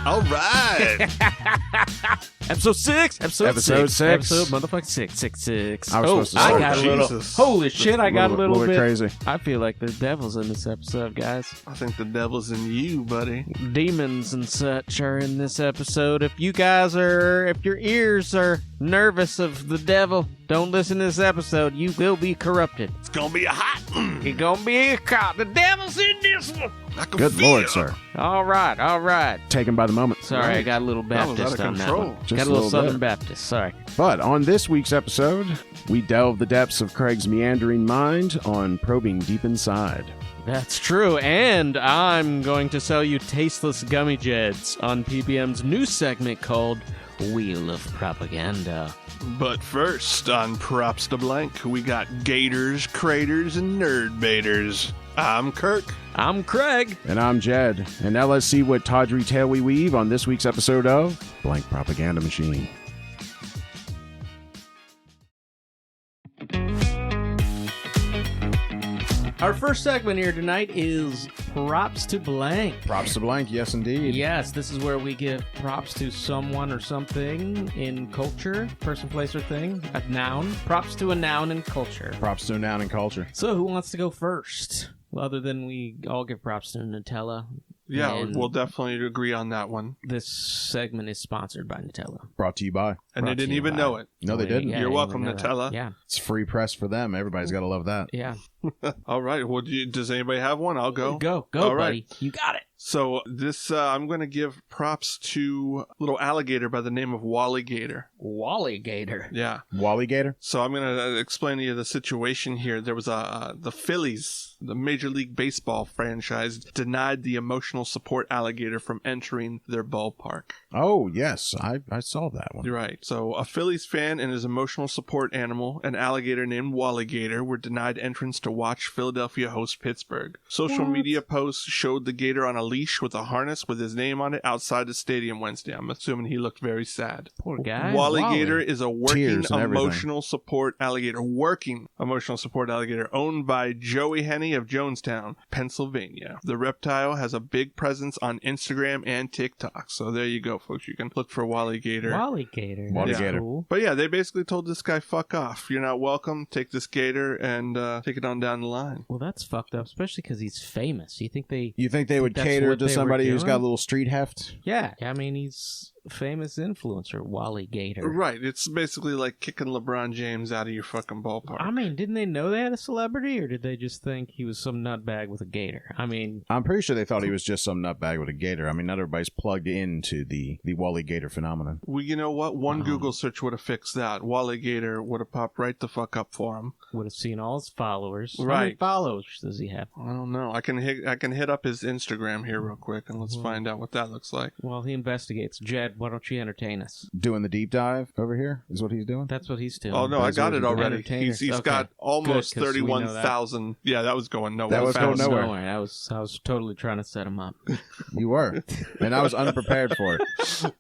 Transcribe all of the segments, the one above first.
All right. Episode 6. Episode 6. Episode motherfucking 666. I was supposed to start. I got a little. Holy shit, I got a little bit crazy. I feel like the devil's in this episode, guys. I think the devil's in you, buddy. Demons and such are in this episode. If your ears are nervous of the devil, don't listen to this episode. You will be corrupted. It's gonna be a hot one. You're gonna be a cop. The devil's in this one. Good Lord, sir. All right. Taken by the moment. Sorry, Right. I got a little Baptist on that one. Just Got a little Southern bit. Baptist. Sorry. But on this week's episode, we delve the depths of Kraig's meandering mind on probing deep inside. That's true, and I'm going to sell you tasteless gummy jets on PBM's new segment called Wheel of Propaganda. But first, on Props to Blank, we got gators, craters, and nerd baiters. I'm Kirk. I'm Kraig. And I'm Jed. And now let's see what tawdry tale we weave on this week's episode of Blank Propaganda Machine. Our first segment here tonight is Props to Blank. Props to Blank, yes indeed. Yes, this is where we give props to someone or something in culture, person, place, or thing. A noun. Props to a noun in culture. Props to a noun and culture. So who wants to go first? Well, other than we all give props to Nutella. Yeah, And we'll definitely agree on that one. this segment is sponsored by Nutella. Brought to you by. And they Brought to didn't you even by- know it. No, they didn't. Yeah, You're I welcome, didn't know that. Nutella. Yeah, It's free press for them. Everybody's got to love that. yeah. All right. Well, does anybody have one? I'll go. Go, All buddy. right. You got it. So this, I'm going to give props to a little alligator by the name of Wally Gator. Wally Gator. Yeah. Wally Gator? So I'm going to explain to you the situation here. There was the Phillies, the Major League Baseball franchise, denied the emotional support alligator from entering their ballpark. Oh, yes. I saw that one. You're right. So a Phillies fan and his emotional support animal, an alligator named Wally Gator, were denied entrance to watch Philadelphia host Pittsburgh. Social media posts showed the gator on a leash with a harness with his name on it outside the stadium Wednesday. I'm assuming he looked very sad. Poor guy. Wally Gator is a working Tears and everything. emotional support alligator, owned by Joey Henney of Jonestown, Pennsylvania. The reptile has a big presence on Instagram and TikTok. So there you go, folks. You can look for Wally Gator. Wally Gator. Wally That's Gator. cool. But yeah, they basically told this guy, fuck off. You're not welcome. Take this gator and take it on down the line. Well, that's fucked up, especially because he's famous. You think they... You think they would That's cater what to they were somebody who's doing? got a little street heft? Yeah, I mean, he's a famous influencer, Wally Gator. Right. It's basically like kicking LeBron James out of your fucking ballpark. I mean, didn't they know they had a celebrity, or did they just think he was some nutbag with a gator? I mean... I'm pretty sure they thought he was just some nutbag with a gator. I mean, not everybody's plugged into the Wally Gator phenomenon. Well, you know what? One Google search would have fixed that. Wally Gator would have popped right the fuck up for him. Would have seen all his followers. How many Right. followers does he have? I don't know. I can hit up his Instagram here real quick and let's find out what that looks like. Well, he investigates. Jed, why don't you entertain us? Doing the deep dive over here is what he's doing? That's what he's doing. Oh no, I That's got what it he's already. entertaining. He's Okay. got almost Good, 'cause we know that. 31,000. Yeah, that was going nowhere. That was going fast. nowhere. I was totally trying to set him up. You were. And I was unprepared for it.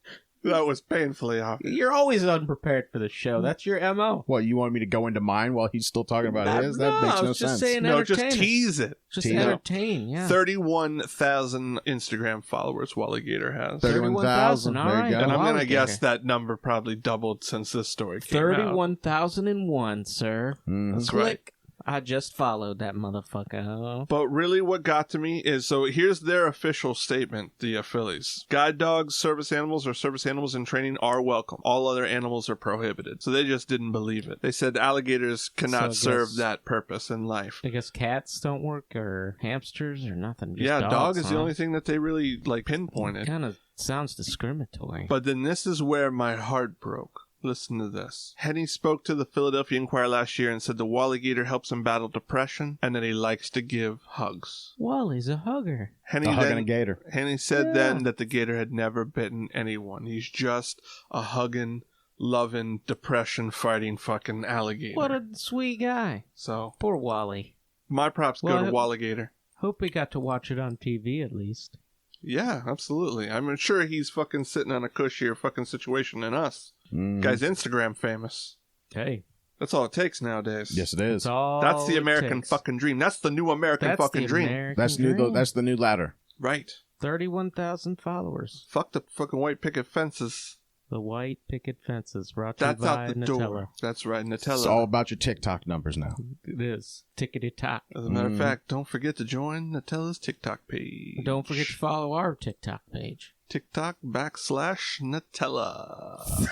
That was painfully obvious. You're always unprepared for the show. That's your MO. What, you want me to go into mine while he's still talking about his? That makes I no was just sense. saying No, just entertain us. tease it. Just Tease it. entertain, yeah. 31,000 Instagram followers Wally Gator has. 31,000. all There you right. go. And I'm Wally going to guess Gator. that number probably doubled since this story came out. 31,001, sir. Mhm. That's Click. right. I just followed that motherfucker. But really what got to me is, so here's their official statement, the Phillies. Guide dogs, service animals, or service animals in training are welcome. All other animals are prohibited. So they just didn't believe it. They said alligators cannot So I serve guess- that purpose in life. I guess cats don't work, or hamsters, or nothing. Just Yeah, dogs, dog is the huh? only thing that they really pinpointed. Kind of sounds discriminatory. But then this is where my heart broke. Listen to this. Henny spoke to the Philadelphia Inquirer last year and said the Wally Gator helps him battle depression and that he likes to give hugs. Wally's a hugger. Henny A hugging a then, gator. Henny said Yeah. then that the gator had never bitten anyone. He's just a hugging, loving, depression-fighting fucking alligator. What a sweet guy. So, Poor Wally. my props go Well, to Wally Gator. Hope we got to watch it on TV at least. Yeah, absolutely. I'm sure he's fucking sitting on a cushier fucking situation than us. Mhm. Guy's Instagram famous. Hey, That's all it takes nowadays. Yes, it is. that's all That's the it American takes. fucking dream. That's the new American That's fucking the dream. American That's dream. That's the new ladder. Right. 31,000 followers. Fuck the fucking white picket fences. The white picket fences brought to you That's by out the Nutella. door. That's right, Nutella. It's all about your TikTok numbers now. It is. Tickety-tock. As a matter of fact, don't forget to join Nutella's TikTok page. Don't forget to follow our TikTok page. TikTok/Nutella.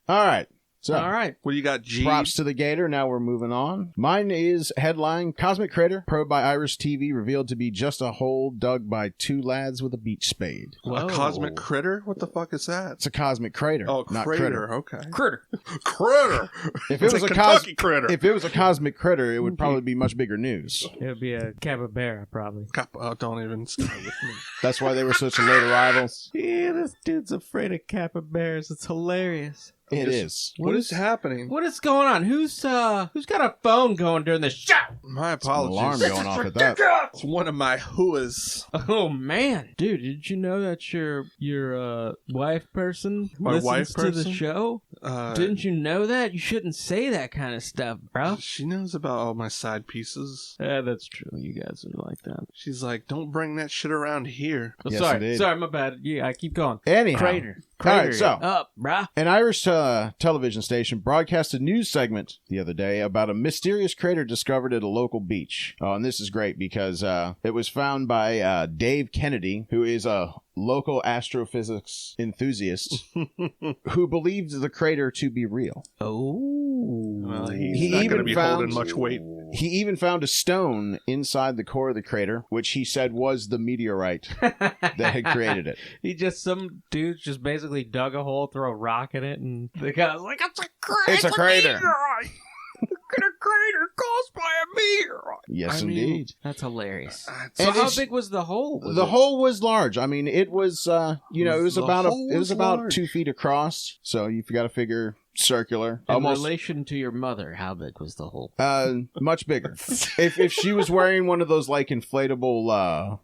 All right. So, All right. What do you got, G? props to the Gator. Now we're moving on. Mine is headline: Cosmic Crater, probed by Irish TV, revealed to be just a hole dug by two lads with a beach spade. A cosmic critter? What the fuck is that? It's a cosmic crater. Oh, not crater. critter. Okay. Critter. Critter. If it was a Kentucky critter. if it was a cosmic critter, it would probably be much bigger news. It would be a capybara, probably. Oh, don't even start with me. That's why they were such a late arrivals. Yeah, this dude's afraid of capybaras. It's hilarious. It is. What is happening? What is going on? Who's got a phone going during the show? My An apologies. alarm going off at that. It's one of my whoas. Oh man, dude! Did you know that your wife person My listens wife to person? the show? Didn't you know that? You shouldn't say that kind of stuff, bro. She knows about all my side pieces. Yeah, that's true. You guys are like that. She's like, don't bring that shit around here. Oh, Yes, sorry, indeed. sorry, my bad. Yeah, I keep going. Anyhow. Crater, All right, so up, bruh. an Irish television station broadcast a news segment the other day about a mysterious crater discovered at a local beach. Oh, and this is great because it was found by Dave Kennedy, who is a local astrophysics enthusiast who believed the crater to be real. Oh, Well, he's He not even going to be found- holding much weight. He even found a stone inside the core of the crater, which he said was the meteorite that had created it. some dude just basically dug a hole, throw a rock in it, and the guy's like, "It's a crater! It's a crater." A crater caused by a meteorite." Yes, I mean, indeed. That's hilarious. So So how it's- big was the hole? The hole was large. I mean, it was, it was The about hole was about large. 2 feet across. So you've got to figure circular, In almost relation to your mother, how big was the hole? much bigger. if she was wearing one of those like inflatable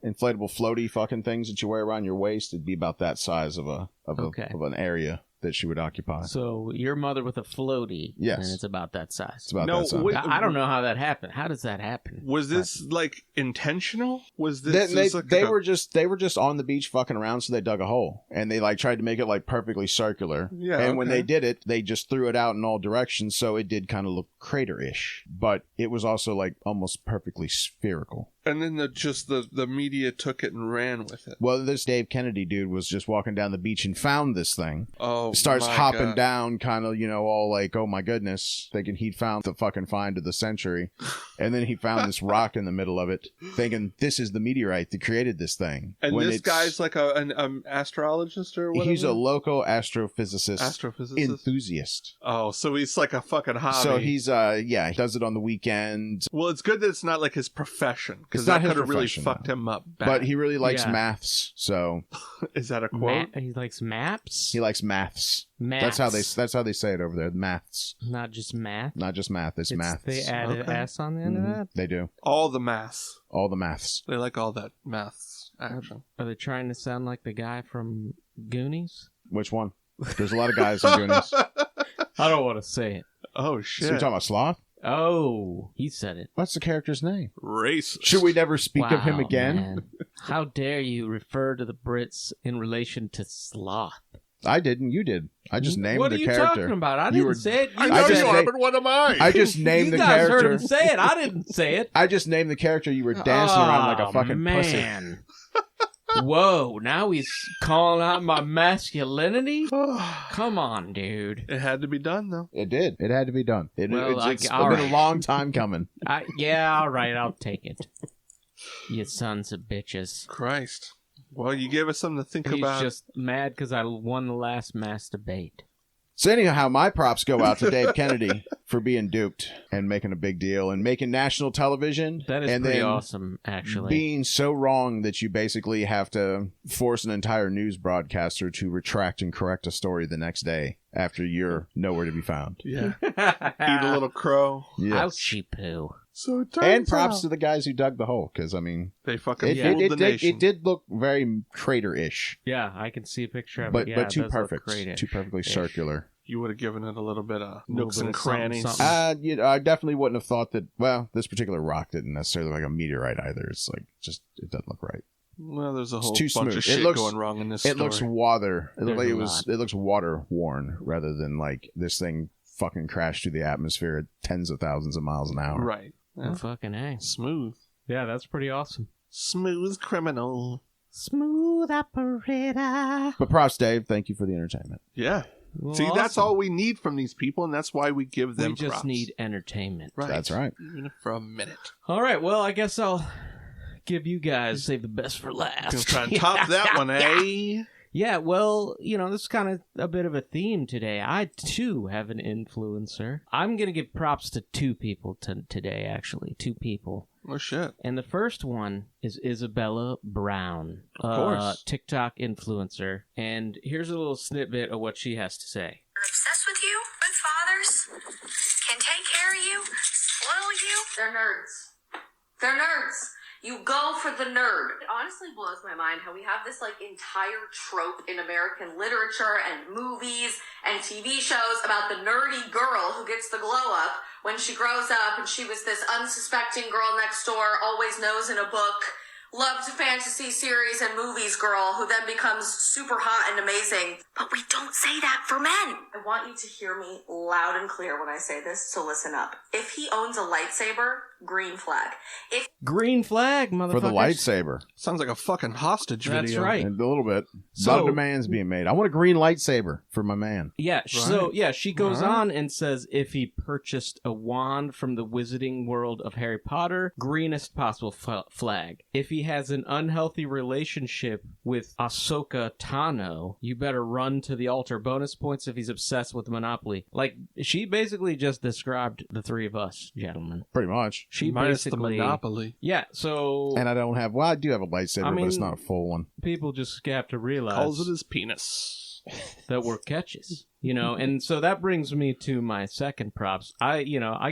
floaty fucking things that you wear around your waist, it'd be about that size of Okay. of an area that she would occupy. So your mother with a floaty, Yes. and it's about that size. It's about No, that size. wait, I don't know how that happened. How does that happen? Was this like intentional? Was this They like they a- were just on the beach fucking around, so they dug a hole and they like tried to make it like perfectly circular. Yeah, and when okay. they did it, they just threw it out in all directions, so it did kind of look crater-ish, but it was also like almost perfectly spherical. And then the media took it and ran with it. Well, this Dave Kennedy dude was just walking down the beach and found this thing. Oh, Starts my hopping God. down, kind of, all like, oh my goodness, thinking he'd found the fucking find of the century. And then he found this rock in the middle of it, thinking this is the meteorite that created this thing. And When this it's- guy's like an astrologist or whatever? He's a local astrophysicist astrophysicist. enthusiast. Oh, so he's like a fucking hobby. So he's he does it on the weekend, Well, it's good that it's not like his profession, because It's not that his could have really profession, fucked no. him up bad. but he really likes Yeah. maths. So Is that a quote? He likes maps. he likes maths. Maths. That's how they say it over there. Maths, Not just math. not just math. It's maths. They added Okay. S on the end of that. They do All the maths. all the maths. They like all that maths action. Are they trying to sound like the guy from Goonies? Which one? There's a lot of guys in Goonies. I don't want to say it. Oh, So you're shit. talking about Sloth? Oh, he said it. What's the character's name? Racist. Should we never speak of him Wow, again? man. How dare you refer to the Brits in relation to sloth? I didn't. You did. I just named What the are you character. talking about? I You didn't were- say it. I You know just you are, named- but what am I? I just named you the guys heard character. him say it. I didn't say it. I just named the character. You were dancing around like a fucking pussy. man. Whoa, now he's calling out my masculinity? Come on, dude. It had to be done, though. It did. It had to be done. Well, It's all been a right. long time coming. Yeah, all right, I'll take it. You sons of bitches. Christ. Well, you gave us something to think He's about. just mad because I won the last mass debate. So anyhow, my props go out to Dave Kennedy for being duped and making a big deal and making national television. That is and pretty then awesome, actually. being so wrong that you basically have to force an entire news broadcaster to retract and correct a story the next day after you're nowhere to be found. Yeah. Eat a little crow. Yes. Ouchie poo. So it turns And props out to the guys who dug the hole, because, I mean, they fucking it, fooled it, the it, nation. it did look very crater-ish, Yeah, I can see a picture of but it. Yeah, but it too does look perfect, great-ish. too perfectly Ish. circular. You would have given it a little bit of Little nooks bit and of something, crannies. something. I definitely wouldn't have thought that. Well, this particular rock didn't necessarily look like a meteorite either. It's like it doesn't look right. Well, there's a whole too bunch smooth. of shit going wrong in this story. It looks water. It There's looked like a lot. it looks water worn rather than like this thing fucking crashed through the atmosphere at tens of thousands of miles an hour. Right. Oh, Yeah. fucking A. Smooth. Yeah, that's pretty awesome. Smooth criminal. Smooth operator. But props, Dave. Thank you for the entertainment. Yeah. Well, See, that's awesome. all we need from these people, and that's why we give them We just props. need entertainment. Right. That's right. Even if for a minute. All right, well, I guess I'll give you guys save the best for last. Gonna try and top that one, eh? Yeah, well, this is kind of a bit of a theme today. I, too, have an influencer. I'm going to give props to two people today, actually. Two people. Oh, shit. And the first one is Isabella Brown. Of course. TikTok influencer. And here's a little snippet of what she has to say. Are obsessed with you, with fathers, can take care of you, spoil you. They're nerds. They're nerds. You go for the nerd. It honestly blows my mind how we have this entire trope in American literature and movies and TV shows about the nerdy girl who gets the glow up when she grows up and she was this unsuspecting girl next door, always knows in a book, loved fantasy series and movies girl who then becomes super hot and amazing. But we don't say that for men. I want you to hear me loud and clear when I say this, so listen up. If he owns a lightsaber, green flag. If Green flag, motherfuckers. For the lightsaber. Sounds like a fucking hostage video. That's right. And a little bit. A So- lot of demands being made. I want a green lightsaber for my man. Yeah, so, Right. she goes Right. on and says if he purchased a wand from the wizarding world of Harry Potter, greenest possible flag. If he has an unhealthy relationship with Ahsoka Tano, you better run to the altar. Bonus points if he's obsessed with Monopoly. Like, she basically just described the three of us, gentlemen. Pretty much. She Minus basically... the Monopoly. Yeah, so And I don't have... Well, I do have a lightsaber, I but it's mean- not a full one. people just have to realize... Calls it his penis. that were catches, and so that brings me to my second props. I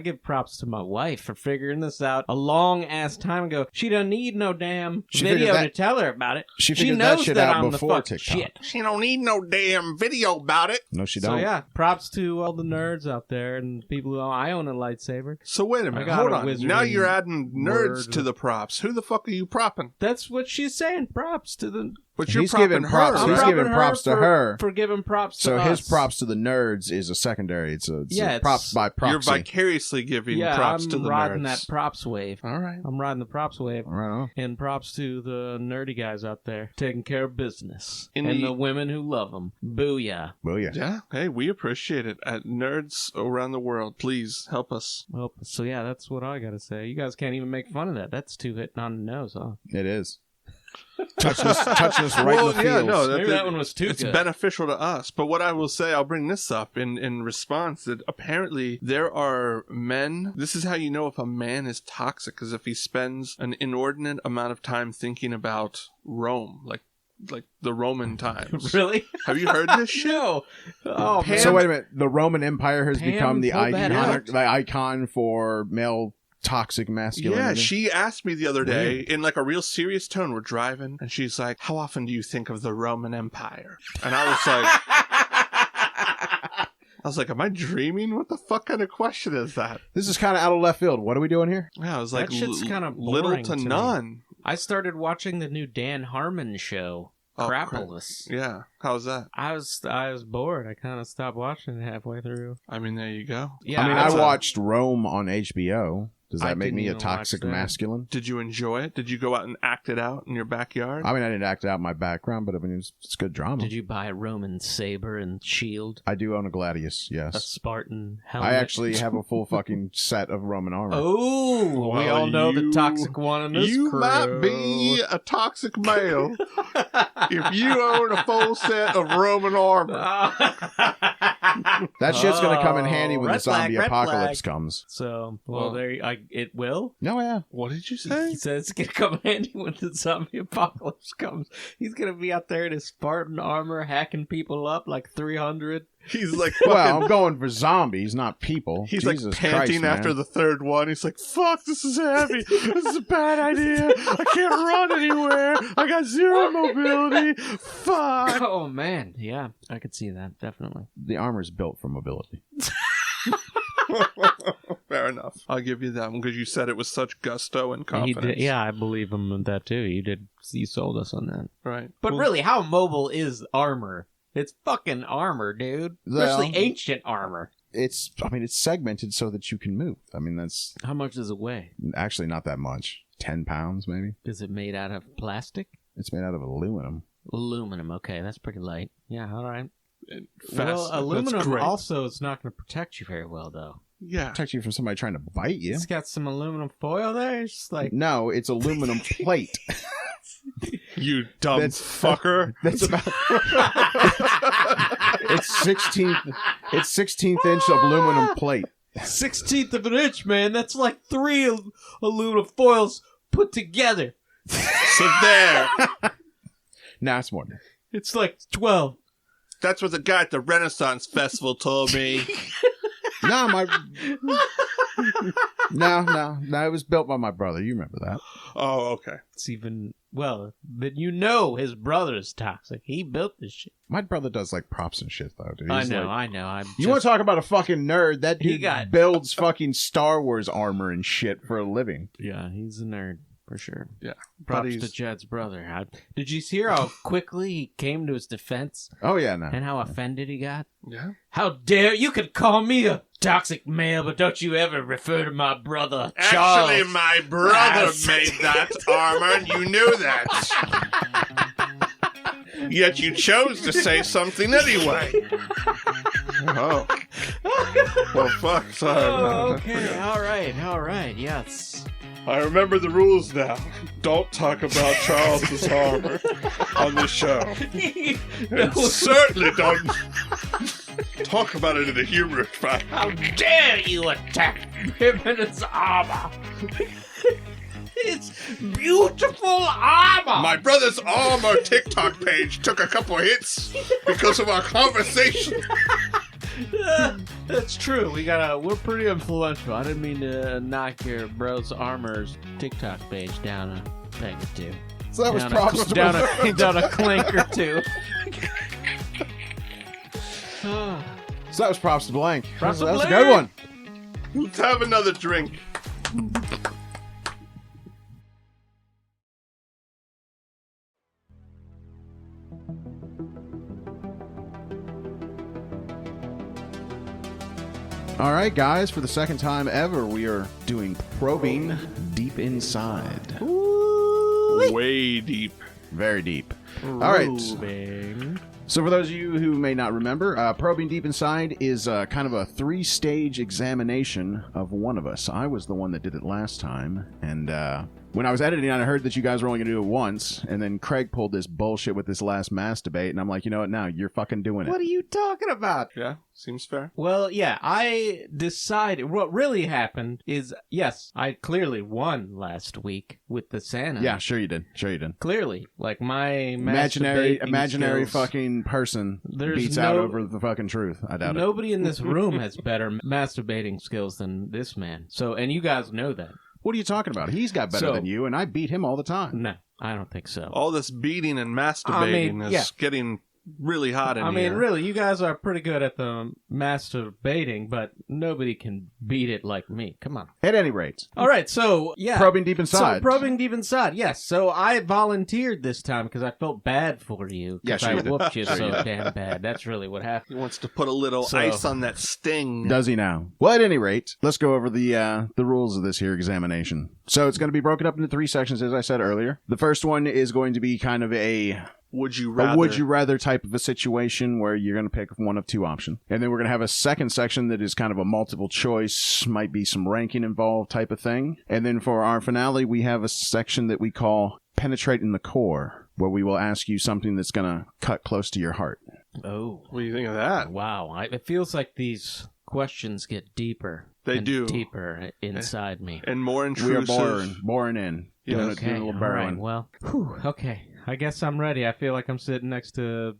give props to my wife for figuring this out a long ass time ago. She don't need no damn She video figured to that- tell her about it. She figured that knows shit that out I'm before the fuck TikTok. shit. She don't need no damn video about it. No, she So don't. yeah, props to all the nerds out there and people who I own a lightsaber. So wait a I minute. got Hold a on. wizarding Now you're adding nerds word. to the props. Who the fuck are you propping? That's what she's saying. Props to the. But you're He's propping giving her. props. I'm He's propping giving props to for- her. for giving props. So to his us. props to the nerds is a secondary. It's a Yeah, props by proxy. You're vicariously giving Yeah, props I'm to the riding nerds. that props wave. All right. I'm riding the props wave. Right on. And props to the nerdy guys out there taking care of business. In and the- the women who love them. Booyah. Well, yeah. Yeah. Hey, we appreciate it. At nerds around the world, please help us. Well, so yeah, that's what I gotta say. You guys can't even make fun of that. That's too hitting on the nose, huh? It is. touching us right in the feels. Maybe that one was too It's good. beneficial to us. But what I will say, I'll bring this up in response that apparently there are men. This is how you know if a man is toxic, is if he spends an inordinate amount of time thinking about Rome, like the Roman times. Really? Have you heard this shit? No. Oh, Pam- man. So wait a minute. The Roman Empire has Pam, become the pull that out. icon for male toxic masculinity. Yeah, she asked me the other day in like a real serious tone. We're driving, and she's like, "How often do you think of the Roman Empire?" And I was like, "Am I dreaming? What the fuck kind of question is that?" This is kind of out of left field. What are we doing here? Yeah, I was like, That shit's kinda little boring to to me. none. I started watching the new Dan Harmon show, Oh, Crapolis. Yeah, how's that? I was bored. I kind of stopped watching it halfway through. I mean, there you go. Yeah, I mean, that's I a- watched Rome on HBO. Does I that make didn't me a even toxic watch that. masculine? Did you enjoy it? Did you go out and act it out in your backyard? I mean, I didn't act out my background, but I mean, it's good drama. Did you buy a Roman saber and shield? I do own a gladius, A yes. Spartan helmet? I actually have a full fucking set of Roman armor. Oh, we Well, all know the you- toxic one in this You crew. might be a toxic male if you own a full set of Roman armor. That shit's going to come in handy when red the zombie flag, red apocalypse flag. comes. So, Well- it will. No, yeah. What did you say? He says it's gonna come in handy when the zombie apocalypse comes. He's gonna be out there in his Spartan armor, hacking people up like 300. He's like, fucking, Well, I'm going for zombies, not people. he's Jesus like panting Christ, after man. the third one. He's like, fuck, this is heavy. This is a bad idea. I can't run anywhere. I got zero mobility. Fuck. Oh, man. Yeah, I could see that. Definitely. The armor's built for mobility. Fair enough. I'll give you that one because you said it with such gusto and He confidence. did, yeah, I believe him in that, too. You sold us on that. Right. But Well, really, how mobile is armor? It's fucking armor, dude. Especially Well, ancient armor. It's segmented so that you can move. I mean, that's How much does it weigh? actually not that much. 10 pounds, maybe. Is it made out of plastic? It's made out of aluminum. Aluminum. Okay, that's pretty light. Yeah, all right. fast. Well, That's aluminum great. also is not going to protect you very well, though. Yeah. Protect you from somebody trying to bite you. It's got some aluminum foil there. It's just like... No, it's aluminum plate. You dumb fucker. That's about it's 16th inch aluminum plate. 16th of an inch, man. That's like 3 aluminum foils put together. So there. Nah, it's more. It's like 12. That's what the guy at the Renaissance Festival told me. No, no, it was built by my brother. You remember that? Oh, okay. It's even... Well, but you know his brother's toxic. He built this shit. My brother does like props and shit though, dude. I He's know. You want to talk about a fucking nerd? That He dude got- builds fucking Star Wars armor and shit for a living. Yeah, he's a nerd. For sure. Yeah. Props Buddies. to Jed's brother. Did you hear how quickly he came to his defense Oh yeah, no. and how offended he got? Yeah. How dare you could call me a toxic male, but don't you ever refer to my brother Charles. Actually, my brother Yes. made that armor, and you knew that. Yet you chose to say something anyway. Oh. Well, fuck. Sorry. Oh, okay. All right. Yes. I remember the rules now. Don't talk about Charles's armor on this show. And certainly don't talk about it in a humorous fashion. How dare you attack him in his armor? It's beautiful armor. My brother's armor TikTok page took a couple hits because of our conversation. That's true. We're pretty influential. I didn't mean to knock your bro's armor's TikTok page down a peg or two. So that was props to down a clink or two. So that was props to Blank. Props to That was a Blank. good one. Let's have another drink. All right, guys. For the second time ever, we are doing probing deep inside. Way deep. Very deep. All right. Probing. So for those of you who may not remember, probing deep inside is kind of a 3-stage examination of one of us. I was the one that did it last time, and when I was editing, I heard that you guys were only going to do it once, and then Kraig pulled this bullshit with this last masturbate, and I'm like, you know what, now you're fucking doing it. What are you talking about? Yeah, seems fair. Well, yeah, I decided what really happened is, yes, I clearly won last week with the Santa. Yeah, sure you did. Clearly. Like my Imaginary masturbating skills. fucking person There's beats out over the fucking truth. I doubt it. Nobody in this room has better masturbating skills than this man. So, and you guys know that. What are you talking about? He's got better than you, and I beat him all the time. No, I don't think so. All this beating and masturbating is getting really hot in here. I mean, really, you guys are pretty good at the masturbating, but nobody can beat it like me. Come on. At any rate. All right, so, yeah. Probing deep inside. So, probing deep inside, yes. So, I volunteered this time because I felt bad for you. Yeah, because sure I you did. whooped you so damn bad. That's really what happened. He wants to put a little So- ice on that sting. Does he now? Well, at any rate, let's go over the rules of this here examination. So it's going to be broken up into 3 sections, as I said earlier. The first one is going to be kind of a Would you rather? would you rather type of a situation where you're going to pick one of 2 options. And then we're going to have a second section that is kind of a multiple choice, might be some ranking involved type of thing. And then for our finale, we have a section that we call Penetrating the Core, where we will ask you something that's going to cut close to your heart. Oh. What do you think of that? Wow. It feels like these questions get deeper. They and do. Deeper inside me. And more We are intrusive. boring in. Yes. Doing a Okay, little all burrowing. right. Well, okay. I guess I'm ready. I feel like I'm sitting next to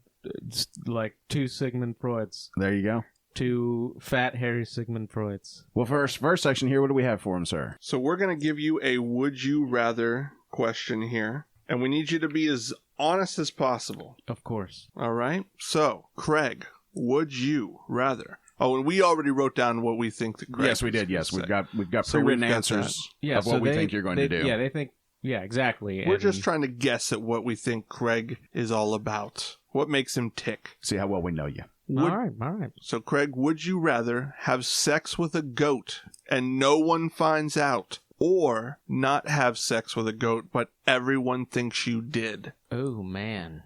It's like 2 Sigmund Freuds. There you go. 2 fat, hairy Sigmund Freuds. Well, first section here, what do we have for him, sir? So we're going to give you a would you rather question here, and we need you to be as honest as possible. Of course. All right? So, Kraig, would you rather... Oh, and we already wrote down what we think that Kraig Yes, we did. Yes, we've got So pre-written we've got answers Yeah, of what we think you're going to do. Yeah, they think... Yeah, exactly. We're just trying to guess at what we think Kraig is all about. What makes him tick. See how well we know you. All right. So, Kraig, would you rather have sex with a goat and no one finds out, or not have sex with a goat but everyone thinks you did? Oh, man.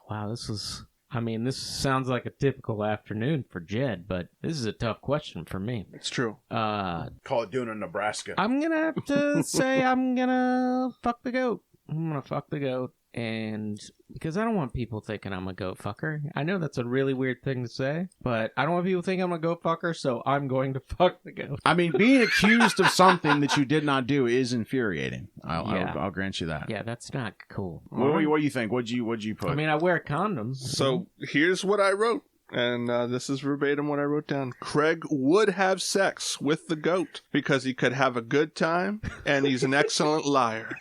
Wow, this is... I mean, this sounds like a typical afternoon for Jed, but this is a tough question for me. It's true. Call it doing in Nebraska. I'm going to have to say I'm going to fuck the goat. I'm going to fuck the goat. And because I don't want people thinking I'm a goat fucker. I know that's a really weird thing to say, but I don't want people thinking I'm a goat fucker, so I'm going to fuck the goat. I mean, being accused of something that you did not do is infuriating. I'll grant you that. Yeah, that's not cool. What do you think? What'd you put? I mean, I wear condoms. So, here's what I wrote. And this is verbatim what I wrote down. Kraig would have sex with the goat because he could have a good time and he's an excellent liar.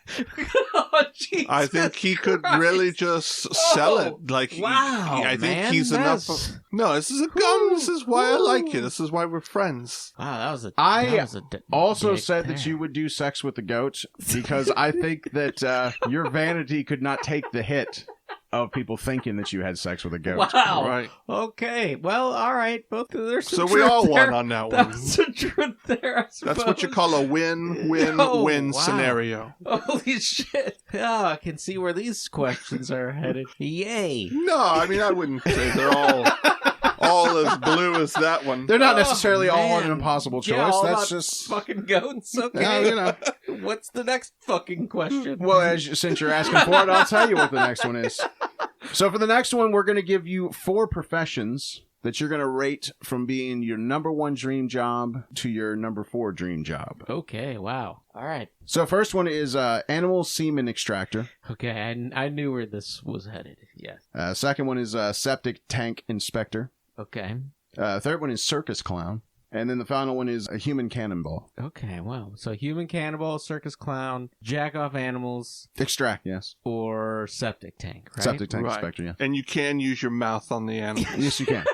Oh, Jesus I think he could Christ. really just sell it. Like, wow, I think man, he's enough. No, this is a gun. This is why I like you. This is why we're friends. Wow, that was a. I that also dick said there. that you would do sex with the goat because I think that your vanity could not take the hit of people thinking that you had sex with a goat. Wow. Right. Okay. Well, all right. Both there's some So we all truth won there. on that one. That's the truth there. I That's what you suppose. call a win-win-win Oh, wow. scenario. Holy shit! Oh, I can see where these questions are headed. Yay! No, I mean, I wouldn't say they're all as blue as that one. They're not necessarily all an man. impossible choice. Yeah, all That's about just fucking goats. Okay. Yeah, you know. What's the next fucking question? Well, since you're asking for it, I'll tell you what the next one is. So for the next one, we're going to give you 4 professions that you're going to rate from being your number 1 dream job to your number 4 dream job. Okay. Wow. All right. So first one is animal semen extractor. Okay. I knew where this was headed. Yes. Second one is septic tank inspector. Okay. Third one is circus clown. And then the final one is a human cannonball. Okay. Wow. So human cannibal, circus clown, jack off animals, Extract, yes. or septic tank. Right? Septic tank Right. inspector, yeah. And you can use your mouth on the animal. Yes, you can.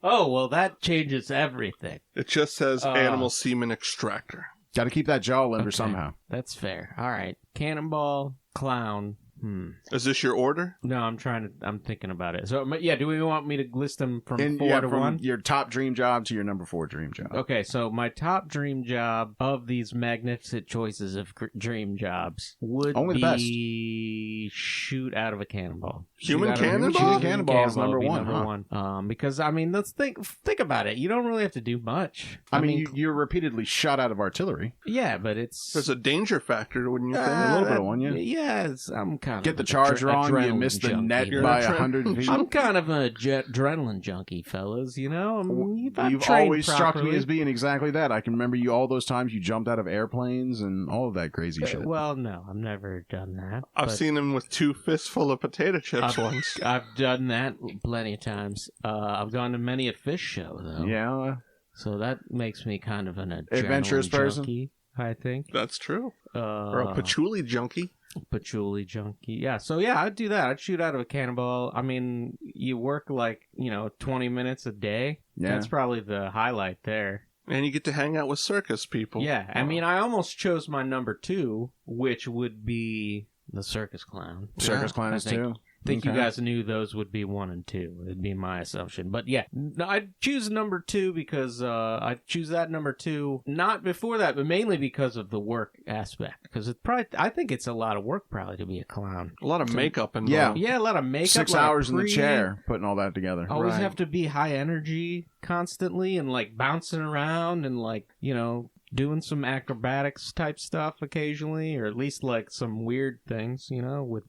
Oh well, that changes everything. It just says animal semen extractor. Got to keep that jaw limber Okay. somehow. That's fair. All right. Cannonball, clown. Is this your order? No, I'm thinking about it. So, yeah, do we want me to list them from 4 to from 1? your top dream job to your number 4 dream job. Okay, so my top dream job of these magnificent choices of dream jobs would Only the be shoot out of a cannonball. Human Shoot out of a cannonball? Human cannonball is number would be 1, huh? 1. Because, I mean, let's think about it. You don't really have to do much. I mean, you're repeatedly shot out of artillery. yeah, but it's... There's a danger factor, wouldn't you think? a little bit of one, yeah. Yeah, I'm kind of... Get the charge wrong, you adrenaline miss the junkie, net man. by 100 feet. I'm kind of an adrenaline junkie, fellas. You know, I'm You've trained always struck me properly. as being exactly that. I can remember you all those times you jumped out of airplanes and all of that crazy shit. Well, no, I've never done that. I've but seen him with 2 fistful of potato chips once. I've done that plenty of times. I've gone to many a fish show though. Yeah. So that makes me kind of an Adventurous adrenaline person? junkie, I think. That's true. Or a patchouli junkie. Patchouli junkie. Yeah, so yeah, I'd do that. I'd shoot out of a cannonball. I mean, you work 20 minutes a day. Yeah. That's probably the highlight there. And you get to hang out with circus people. Yeah, I mean, I almost chose my number 2, which would be the circus clown. Circus clown is I think- 2. I think Okay. you guys knew those would be 1 and 2. It'd be my assumption. But yeah, I'd choose number 2 because I'd choose that number 2, not before that, but mainly because of the work aspect. Because I think it's a lot of work probably to be a clown. A lot of makeup involved. Yeah. Yeah, a lot of makeup. 6 a lot of hours in the pre- chair putting all that together. Always Right. have to be high energy constantly and bouncing around and doing some acrobatics type stuff occasionally, or at least some weird things, with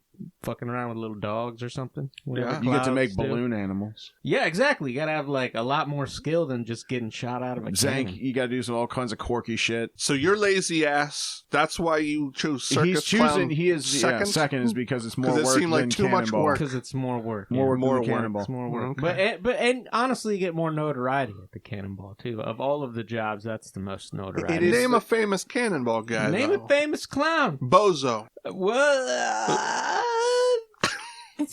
fucking around with little dogs or something. Yeah. You get to make clouds do. balloon animals. Yeah, exactly. You gotta have like a lot more skill than just getting shot out of a Zank, cannon. you got to do all kinds of quirky shit. So you're lazy ass. That's why you chose circus He's choosing. clown He is second. second is because it's more 'Cause it work seemed like than too much Cannonball. work. Because it's more work. More work More than work. Cannonball. It's more work. Okay. And honestly, you get more notoriety at the Cannonball too. Of all of the jobs, that's the most notoriety. Name a famous cannonball guy. Name though. a famous clown. Bozo. Well,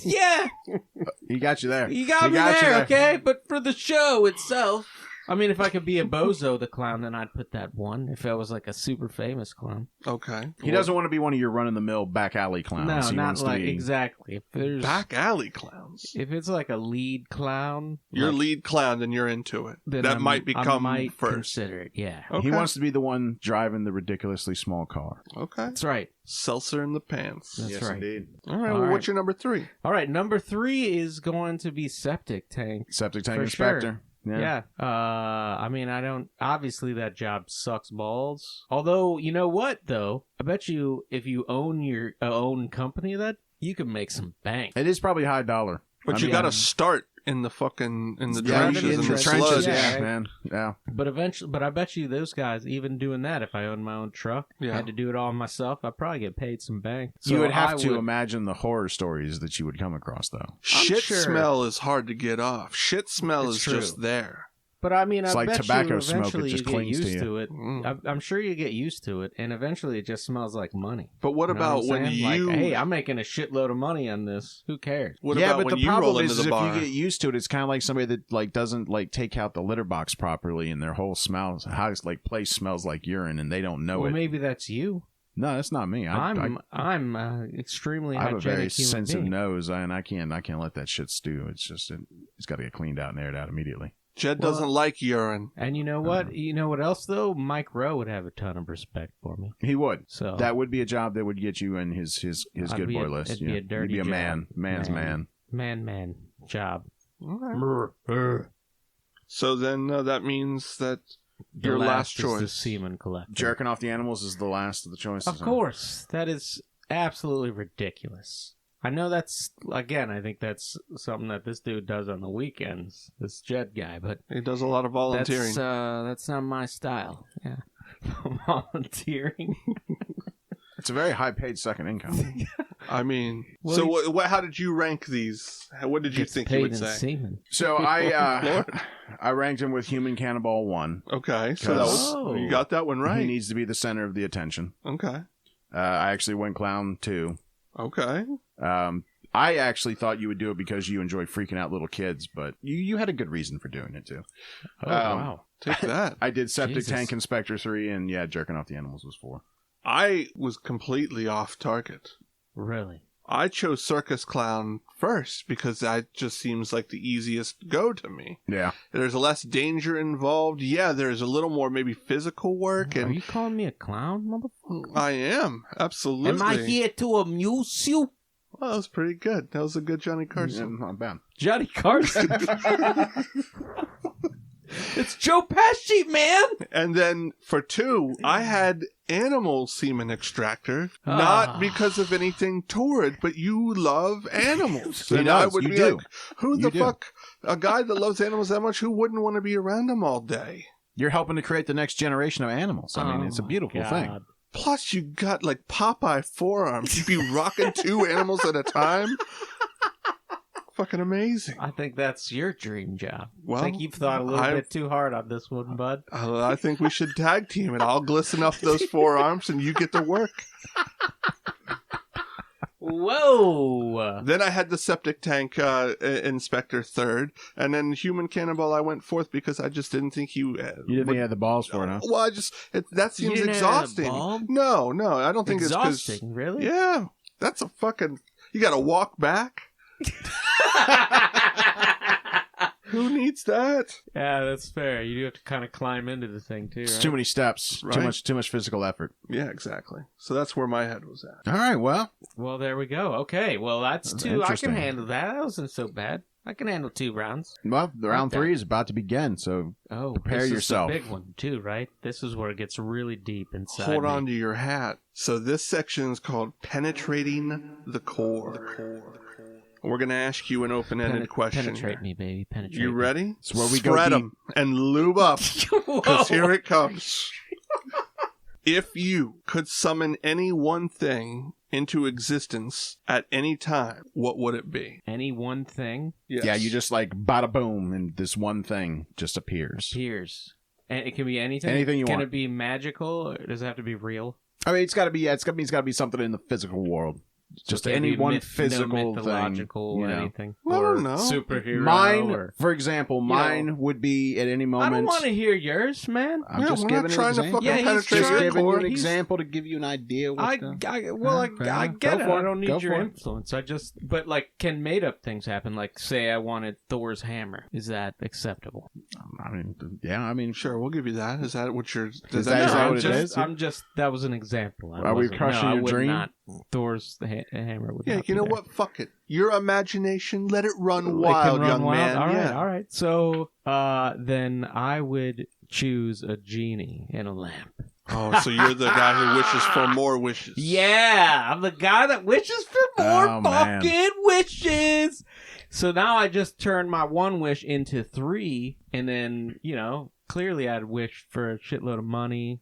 yeah, He got you there. you got me there, okay? But for the show itself, I mean, if I could be a Bozo the clown, then I'd put that one. If I was like a super famous clown. Okay. He doesn't want to be one of your run-of-the-mill back alley clowns. No, He not wants to like be- exactly. If there's Back alley clowns. if it's like a lead clown, You're like, lead clown, then you're into it. then That I might become I might first. consider it. Yeah, Okay. He wants to be the one driving the ridiculously small car. Okay. that's right. Seltzer in the pants. That's yes, right. indeed. All right. All Well, right. what's your number 3? All right, number 3 is going to be septic tank. Septic tank For inspector. sure. Yeah. Yeah. I mean, I don't. Obviously, that job sucks balls. Although, you know what, though? I bet you if you own your own company, that you can make some bank. It is probably high dollar. But I you mean, got to start in the fucking yeah, trenches, in in the the trenches, sludge. yeah, Yeah. man. Yeah. But eventually, but I bet you those guys, even doing that, if I owned my own truck, Yeah. had to do it all myself, I'd probably get paid some bank. You So would have I to would- imagine the horror stories that you would come across, though. Shit sure. smell is hard to get off. Shit smell It's is true. just there. But I mean, It's I like bet tobacco you smoke, it eventually just you get clings to used you. to it. Mm. I'm sure you get used to it, and eventually it just smells like money. But what You know about I'm when saying? you? Like, hey, I'm making a shitload of money on this. Who cares? What yeah, about but when the you roll problem into is the if bar? you get used to it, it's kind of like somebody that like doesn't like take out the litter box properly, and their whole house like place smells like urine, and they don't know Well, it. maybe that's you. No, that's not me. I'm extremely I have a hygienic very human sensitive being. nose, and I can't let that shit stew. It's just it's got to get cleaned out and aired out immediately. Jed Well- doesn't like urine. And you know what? You know what else though? Mike Rowe would have a ton of respect for me. He would. So That would be a job that would get you in his I'd good be boy a- list. it'd be a dirty You'd be a job. man's man. man job. Okay. So then that means that The your last is the choice. semen collector. Jerking off the animals is the last of the choices. Of course, that is absolutely ridiculous. I know that's again. I think that's something that this dude does on the weekends. This Jed guy, but He does a lot of volunteering. that's not my style. Yeah, volunteering. It's a very high paid second income. I mean, Well, so you- how did you rank these? What did you Gets think you paid would in say? semen. So I ranked him with Human Cannonball 1. Okay, so that was Oh. you got that one He right. needs to be the center of the attention. Okay, I actually went Clown 2. okay. I actually thought you would do it because you enjoy freaking out little kids, but you had a good reason for doing it too. Oh wow! Take that. I did Septic Jesus. Tank Inspector 3, and yeah, jerking off the animals was 4. I was completely off target. Really? I chose Circus Clown first because that just seems like the easiest go to me. Yeah. There's less danger involved. Yeah, there's a little more maybe physical work, Are and you calling me a clown, motherfucker? I am absolutely. Am I here to amuse you, Well, that was pretty good. That was a good Johnny Yeah, Carson. not bad. Johnny Carson? It's Joe Pesci, man. And then for 2, I had Animal Semen Extractor, Ah. not because of anything toward, but you love animals. He and does. I would You be do. like, who You the do. fuck? A guy that loves animals that much, who wouldn't want to be around them all day? You're helping to create the next generation of animals. I mean, Oh it's a my beautiful thing. God. Plus, you got like Popeye forearms. You'd be rocking 2 animals at a time. Fucking amazing. I think that's your dream job. Well, I think you've thought a little I've- bit too hard on this one, bud. I think we should tag team it. I'll glisten up those forearms and you get to work. Whoa! Then I had the septic tank inspector third, and then human cannonball I went fourth because I just didn't think You didn't think you had the balls for it, huh? Well, that You seems didn't have a exhausting. bulb? No, I don't think Exhausting, it's because. really? Yeah, that's a fucking. You got to walk back. Who needs that? Yeah, that's fair. You do have to kind of climb into the thing too, right? It's too many steps. Right. Too much physical effort. Yeah, exactly. So that's where my head was at. All right, well, Well, there we go. Okay, well, that's That's two. I interesting. can handle that. That wasn't so bad. I can handle 2 rounds. Well, the round Okay. 3 is about to begin, so prepare this yourself. Is the big one too, right? This is where it gets really deep inside. Hold me. on to your hat. So this section is called Penetrating the Core. We're going to ask you an open-ended question. Penetrate here. me, baby. Penetrate. You me. ready? It's where we go Spread deep. them and lube up, Whoa. because here it comes. If you could summon any one thing into existence at any time, what would it be? Any one thing Yes. Yeah, you just like bada boom, and this one thing just appears. appears. And it can be anything. Anything you can want. It be magical, or does it have to be real? I mean, it's got to be. Yeah, it's got to be something in the physical world. Just So it can any be one no physical mythological thing. or You know. anything. Well, I or don't know. Superhero. Mine, or... for example, mine would be at any moment. I don't want to hear yours, man. I'm Yeah, just we're giving not an trying to example. fucking Yeah, he's penetrate Just trying your to- giving you core. an He's- example to give you an idea. What fair I enough. get Go it. for I don't Go need your for it. influence. But like, can made up things happen? Like, say I wanted Thor's hammer. Is that acceptable? I mean, yeah. I mean, Sure, we'll give you that. Is that what you're... Does that- that is that sound what it just... is? That was an example. Are we crushing I your would dream? Not. Thor's hammer would Yeah, not you be know there. what? Fuck it. Your imagination, let it run It can wild, run young wild? man. All right, yeah. all right. So, then I would choose a genie in a lamp. Oh, so you're the guy who wishes for more wishes. Yeah, I'm the guy that wishes for more Oh, man. fucking wishes. So now I just turn my one wish into 3, and then, clearly I'd wish for a shitload of money.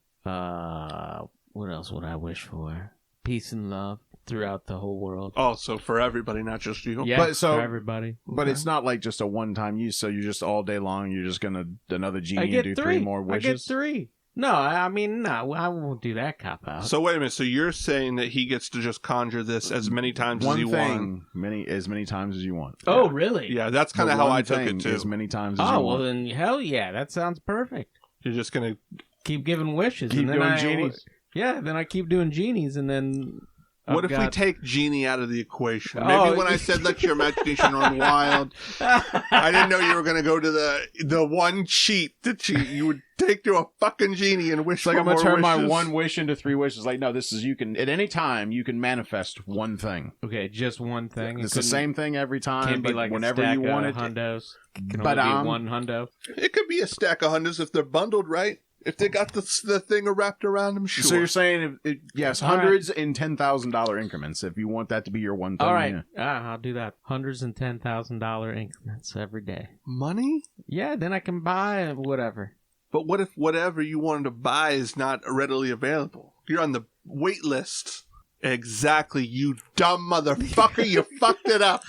What else would I wish for? Peace and love throughout the whole world. Oh, so for everybody, not just you. Yeah, But so- for everybody. but it's not like just a one-time use. So you're just all day long. You're just gonna another I genie get and do 3. 3 more wishes. I get 3. No, I mean, no, I won't do that cop out. So wait a minute. So you're saying that he gets to just conjure this as many times One as he thing, wants? as many times as you want. Oh, really? Yeah, that's kind The of how one I took thing it too. As many times as you Oh, well want. then, hell yeah, that sounds perfect. You're just gonna... Keep giving wishes. Keep and then doing I, genies. Yeah, then I keep doing genies, and then... What I've if we got- take genie out of the equation? Oh. Maybe when I said let your imagination run wild, I didn't know you were going to go to the one cheat that you would take to a fucking genie and wish It's like for I'm gonna more turn my wishes. one wish into 3 wishes. Like, no, this is you can at any time you can manifest one thing. Okay, just one thing. It's the same thing every time. Can't be but like whenever a stack you want of it. hundos. Can But, only be one hundo. It could be a stack of hundreds if they're bundled right. If they got the thing wrapped around them, sure. So you're saying, yes, All hundreds in $10,000 increments. If you want that to be your one thing, All right, yeah. I'll do that. Hundreds and $10,000 increments every day. Money? Yeah, then I can buy whatever. But what if whatever you wanted to buy is not readily available? You're on the wait list. Exactly, you dumb motherfucker. You fucked it up.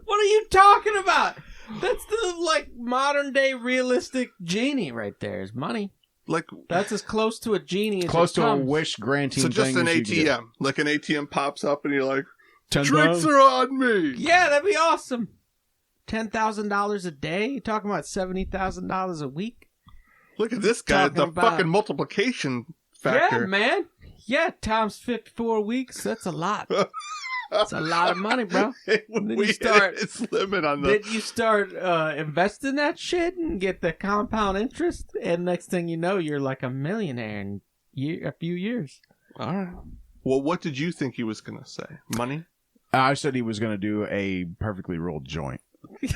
What are you talking about? That's the modern day realistic genie right there. Is money. Like, That's as close to a genie as Close it to a comes. wish granting so just thing an as you can get. ATM. Like an ATM pops up and you're like, 10,000? drinks are on me. Yeah, that'd be awesome. $10,000 a day? You talking about $70,000 a week? Look at this guy. Talking The about- fucking multiplication Yeah, factor. man. Yeah, times 54 weeks. That's a lot. That's a lot of money, bro. When Then we you start- hit its limit on the... Then you start investing that shit and get the compound interest, and next thing you know, you're like a millionaire in a few years. All right. Well, what did you think he was going to say? Money? I said he was going to do a perfectly rolled joint.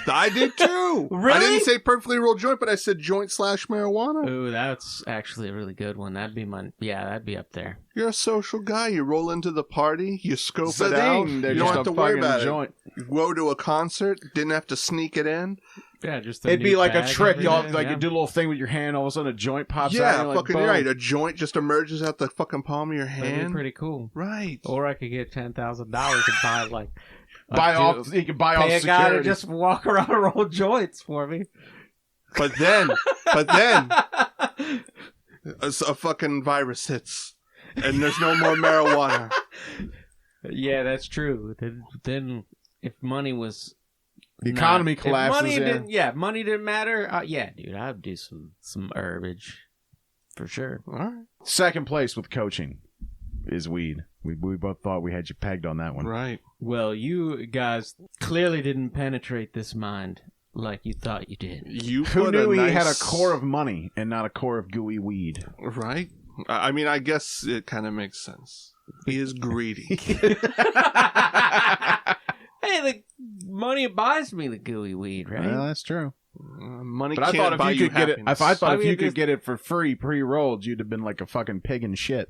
I did too. Really? I didn't say perfectly rolled joint, but I said joint / marijuana. Ooh, that's actually a really good one. That'd be up there. You're a social guy. You roll into the party. You scope It's a it out. thing. They're You just don't have a to worry fucking about joint. it. You go to a concert. Didn't have to sneak it in. Yeah, just It'd be like a trick. Every Y'all day, like yeah. you do a little thing with your hand. All of a sudden, a joint pops out. Yeah, And you're like, fucking boom. right. A joint just emerges out the fucking palm of your That'd be hand. pretty cool. Right. Or I could get $10,000 and buy like You can buy off pay a guy to security. just walk around and roll joints for me. But then, a fucking virus hits, and there's no more marijuana. Yeah, that's true. Then if money was The economy if collapses. money didn't matter. Yeah, dude, I'd do some herbage for sure. All right. Second place with coaching is weed. We both thought we had you pegged on that one. Right. Well, you guys clearly didn't penetrate this mind like you thought you did. You Who put knew a he had a nice- core of money and not a core of gooey weed? Right. I mean, I guess it kind of makes sense. He is greedy. Hey, money buys me the gooey weed, right? Well, that's true. Money But I can't thought buy if you you could get it, happiness. if I thought if mean, you could just- get it for free pre-rolled, you'd have been like a fucking pig in shit.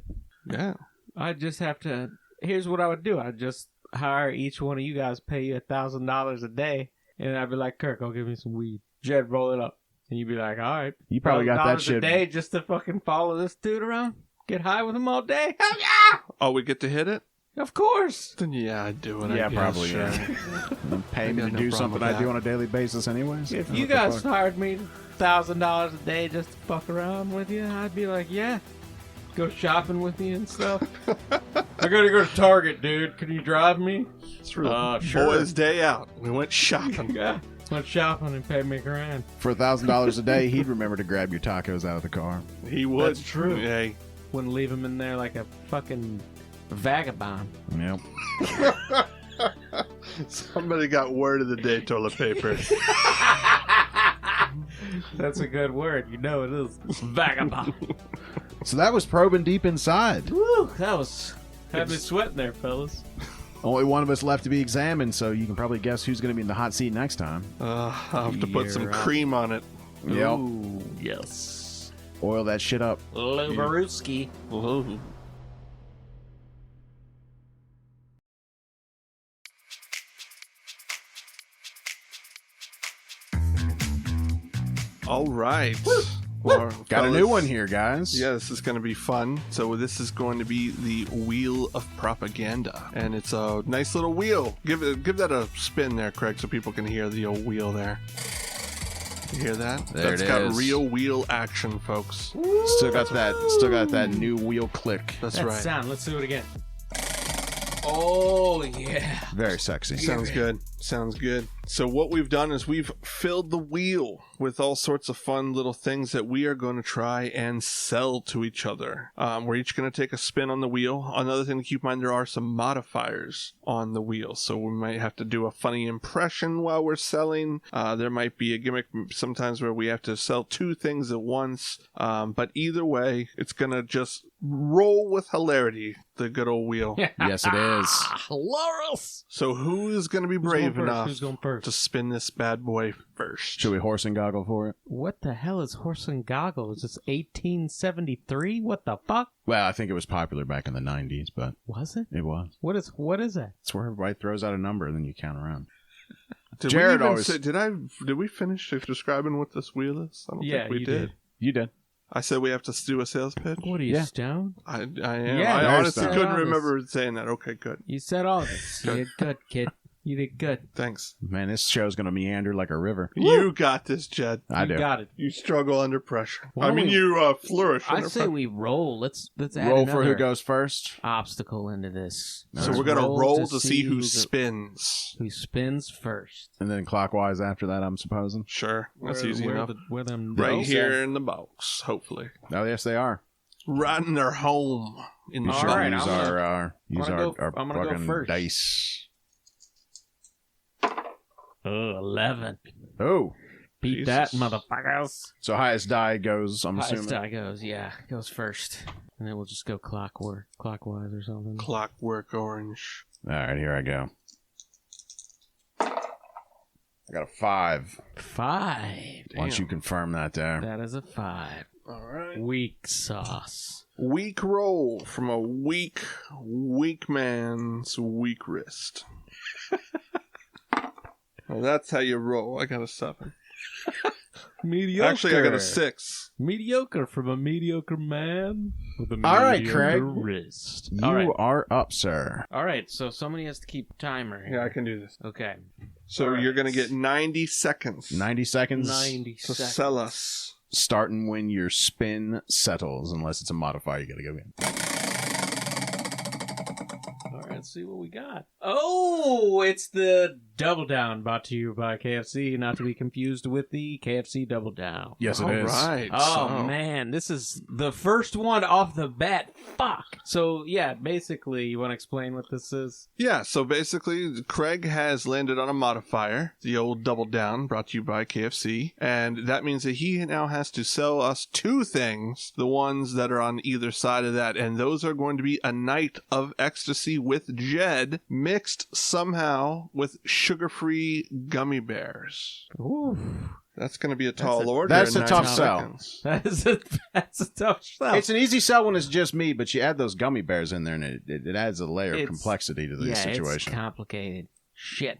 Yeah. I just have to. Here's what I would do. I'd just hire each one of you guys, pay you $1,000 a day, and I'd be like, Kirk, go give me some weed. Jed, roll it up, and you'd be like, all right. You probably got that $1,000 shit. a day just to fucking follow this dude around, get high with him all day. Hell yeah! Oh, we get to hit it? Of course. Then yeah, I'd do it. Yeah, I guess, probably. sure. Yeah. Pay me I to got no do problem something with I do that. on a daily basis, anyways. If What you the guys fuck? hired me $1,000 a day just to fuck around with you, I'd be like, yeah. Go shopping with you and stuff. I gotta go to Target, dude. Can you drive me? It's real Sure. boys' day out. We went shopping. Yeah. Went shopping and paid me $1,000. For $1,000 a day, he'd remember to grab your tacos out of the car. He would. That's true. Hey. Wouldn't leave him in there like a fucking vagabond. Yep. Somebody got word of the day toilet paper. That's a good word. You know it is. Vagabond. So that was probing deep inside. Woo, that was... Had me sweating there, fellas. Only one of us left to be examined, so you can probably guess who's going to be in the hot seat next time. I'll have to put some You're up. cream on it. Yep. Ooh, yes. Oil that shit up. Lubarooski. Ooh. All right. Well, Got a new fellas, one here, guys. Yeah, this is going to be fun. So this is going to be the Wheel of Propaganda, and it's a nice little wheel. Give that a spin there, Craig, so people can hear the old wheel there. You hear that? There That's it got is. real wheel action, folks. Still got that new wheel click. That's That right. sound. Let's do it again. Oh, yeah. Very sexy. Sounds good. Sounds good. So what we've done is we've filled the wheel with all sorts of fun little things that we are going to try and sell to each other. We're each going to take a spin on the wheel. Another thing to keep in mind, there are some modifiers on the wheel. So we might have to do a funny impression while we're selling. There might be a gimmick sometimes where we have to sell two things at once. But either way, it's going to just roll with hilarity, the good old wheel. Yes, it is. Hilarious. So who is going to be brave enough Who's going first? to spin this bad boy first? Should we horse and goggle for it? What the hell is Horse and Goggle? Is this 1873? What the fuck? Well, I think it was popular back in the 90s, but Was it? it was. What is that? It's where everybody throws out a number and then you count around. Did Jared we even always- say, did we finish describing what this wheel is? I don't think we you did. You did. I said we have to do a sales pitch. What are you, Yeah. stoned? I am. Yeah, I there's honestly that. couldn't remember saying that. Okay, good. You said all this. You did good, kid. You did good. Thanks. Man, this show's going to meander like a river. You got this, Jed. I You do. got it. You struggle under pressure. Why I mean, don't you flourish I under say pressure. we roll. Let's add Roll for another who goes first. obstacle into this. So Let's we're going to roll to see who who's- spins. who spins first. And then clockwise after that, I'm supposing. Sure. That's easy where enough. Where them Right those here at? in the box, hopefully. Oh, yes, they are. Right in their home. In the You All should shop. right, use I'm gonna- our I'm gonna go fucking first. dice. Oh, 11. Oh, Beat Jesus. that, motherfuckers. so highest die goes, I'm Highest assuming. die goes, yeah, goes first. And then we'll just go clockwise or something. Clockwork Orange. All right, here I go. I got a 5. 5. Once you confirm that there. That is a 5. All right. Weak sauce. Weak roll from a weak man's weak wrist. Well, that's how you roll. I got a 7. Mediocre. Actually, I got a 6. Mediocre from a mediocre man with a All right, mediocre Craig. wrist. You All right. are up, sir. All right, so somebody has to keep a timer here. Yeah, I can do this. Okay. So All right. you're going to get 90 seconds 90 seconds 90 to seconds. sell us. starting when your spin settles, unless it's a modifier you got to go in. All right, let's see what we got. Oh, it's the Double Down, brought to you by KFC, not to be confused with the KFC Double Down. Yes, it All is. right. Oh, so- man, this is the first one off the bat. Fuck. So, yeah, basically, you want to explain what this is? Yeah, so basically, Craig has landed on a modifier, the old Double Down, brought to you by KFC, and that means that he now has to sell us 2 things, the ones that are on either side of that, and those are going to be a night of ecstasy ecstasy with Jed mixed somehow with sugar-free gummy bears. Ooh. That's going to be a tall order. That's in a tough 90 sell. seconds. That's a tough sell. It's an easy sell when it's just me, but you add those gummy bears in there, and it adds a layer of complexity to the situation. It's complicated. Shit.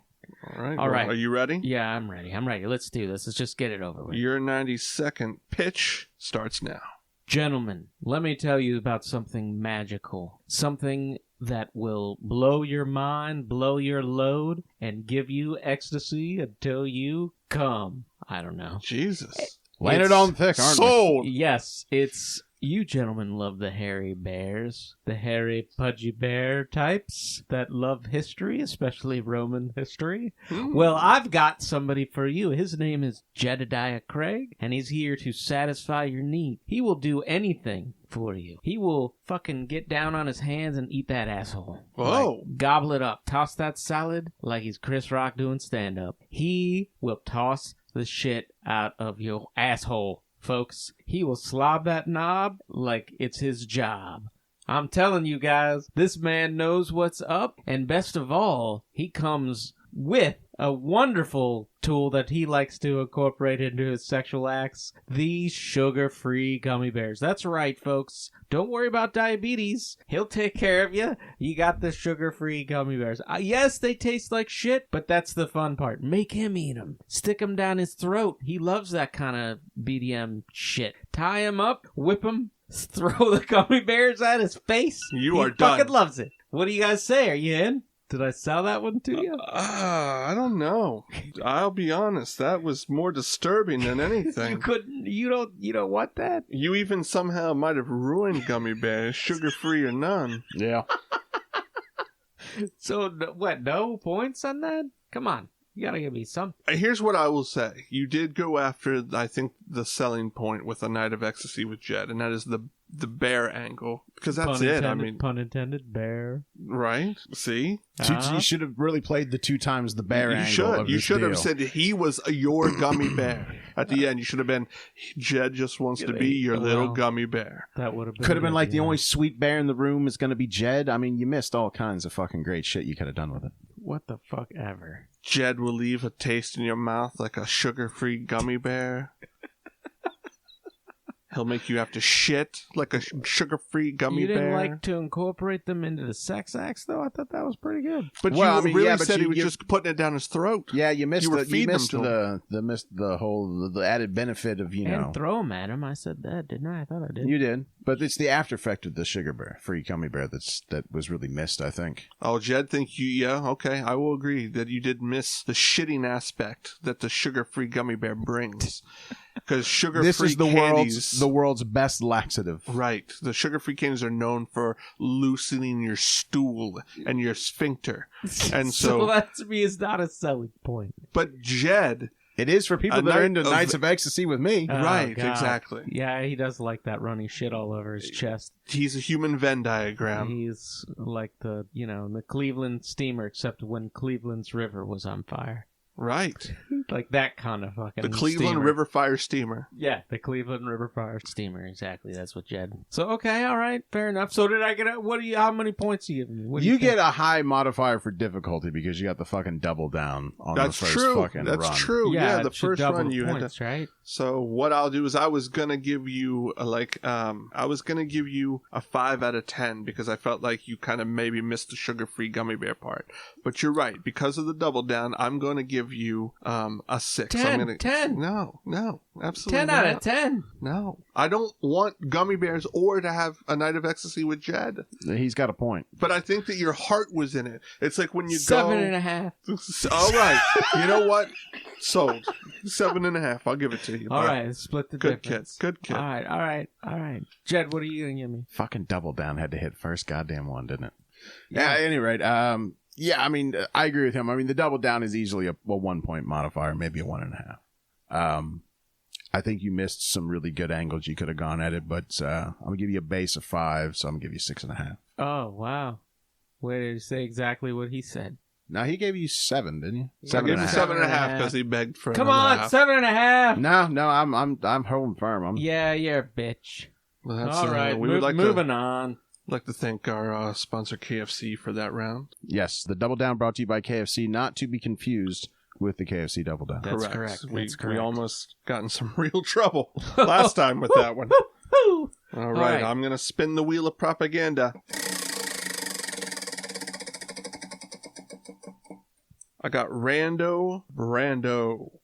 All right. Are you ready? Yeah, I'm ready. Let's do this. Let's just get it over with. Your 90-second pitch starts now. Gentlemen, let me tell you about something magical. Something that will blow your mind, blow your load, and give you ecstasy until you come. I don't know. Jesus. Laying it on thick, aren't we? Sold. Yes, it's... You gentlemen love the hairy bears, the hairy, pudgy bear types that love history, especially Roman history. Well, I've got somebody for you. His name is Jedediah Kraig, and he's here to satisfy your need. He will do anything for you. He will fucking get down on his hands and eat that asshole. Whoa. Like, gobble it up. Toss that salad like he's Chris Rock doing stand-up. He will toss the shit out of your asshole. Folks, he will slob that knob like it's his job. I'm telling you guys, this man knows what's up, and best of all, he comes with a wonderful tool that he likes to incorporate into his sexual acts, these sugar-free gummy bears. That's right, folks. Don't worry about diabetes. He'll take care of you. You got the sugar-free gummy bears. Yes, they taste like shit, but that's the fun part. Make him eat them. Stick them down his throat. He loves that kind of BDM shit. Tie him up, whip him, throw the gummy bears at his face. He done. He fucking loves it. What do you guys say? Are you in? Did I sell that one to you? I don't know. I'll be honest. That was more disturbing than anything. You don't want that? You even somehow might have ruined gummy bears, sugar-free or none. Yeah. So, what, no points on that? Come on. You gotta give me some. Here's what I will say. You did go after, I think, the selling point with A Night of Ecstasy with Jed, and that is the bear angle. Because that's it. I mean, pun intended, bear. Right? See? You should have really played the 2 times the bear angle. You should have said he was your gummy bear. At the end, you should have been, Jed just wants to be your little gummy bear. That would have been. Could have been like the only sweet bear in the room is going to be Jed. I mean, you missed all kinds of fucking great shit you could have done with it. What the fuck ever. Jed will leave a taste in your mouth like a sugar-free gummy bear. He'll make you have to shit like a sugar-free gummy bear. You didn't like to incorporate them into the sex acts, though? I thought that was pretty good. But well, you really said he was just putting it down his throat. Yeah, you missed the added benefit of, I didn't throw them at him. I said that, didn't I? I thought I did. You did. But it's the after effect of the sugar bear, free gummy bear that was really missed, I think. Oh, Jed, okay, I will agree that you did miss the shitting aspect that the sugar-free gummy bear brings. Because sugar-free This is the world's best laxative. Right. The sugar-free candies are known for loosening your stool and your sphincter. And so that to me is not a selling point. But Jed... It is for people that are into Nights of Ecstasy with me. Right, God. exactly. Yeah, he does like that running shit all over his chest. He's a human Venn diagram. He's like the Cleveland steamer, except when Cleveland's river was on fire. Right. Like that kind of fucking The Cleveland steamer. River Fire Steamer. Yeah, the Cleveland River Fire Steamer. Exactly. That's what Jed. So, okay, all right. Fair enough. So, did I get how many points do you give me? You get a high modifier for difficulty because you got the fucking double down on the first fucking run. That's true. Yeah, the first run you points, had to... right? So, what I'll do is I was going to give you a 5 out of 10 because I felt like you kind of maybe missed the sugar-free gummy bear part. But you're right. Because of the double down, I'm going to give you a 6. 10. 10. No, absolutely 10 not. out of 10. No. I don't want gummy bears or to have A Night of Ecstasy with Jed. He's got a point. But I think that your heart was in it. It's like when you 7.5. All right. You know what? Sold. 7.5. I'll give it to you. All right. Split the difference. Good kid. All right. Jed, what are you going to give me? Fucking double down had to hit first goddamn one, didn't it? Yeah, at any rate, yeah, I mean, I agree with him. I mean, the double down is easily a 1 point modifier, maybe a 1.5. I think you missed some really good angles you could have gone at it, but I'm going to give you a base of 5, so I'm going to give you 6.5. Oh, wow. Where did he say exactly what he said? Now, he gave you 7, didn't you? I gave you 7.5 because he begged for Come on, 7.5. No, I'm holding firm. Yeah, you're a bitch. Well, all right, moving on. I'd like to thank our sponsor KFC for that round. Yes, the Double Down brought to you by KFC, not to be confused with the KFC Double Down. That's correct. We almost got in some real trouble last time with that one. All right, I'm going to spin the wheel of propaganda. I got Brando.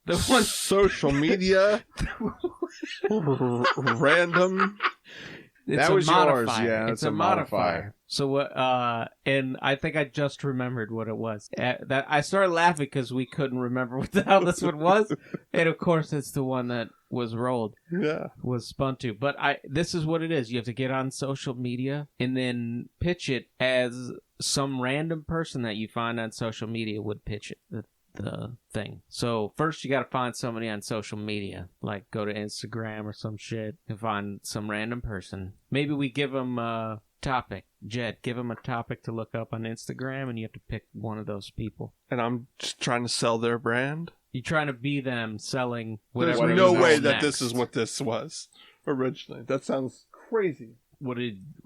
The one Social media. Random. It's that was modifier. yours. Yeah, it's a modifier. So what? And I think I just remembered what it was. That I started laughing because we couldn't remember what the hell this one was, and of course it's the one that was rolled. Yeah, was spun to. But this is what it is. You have to get on social media and then pitch it as some random person that you find on social media would pitch it. The thing. So first you got to find somebody on social media, like go to Instagram or some shit and find some random person. Maybe we give them a topic. Jed, give them a topic to look up on Instagram, and you have to pick one of those people. and I'm just trying to sell their brand. You're trying to be them selling There's whatever. no is way next. that this is what this was originally. That sounds crazy.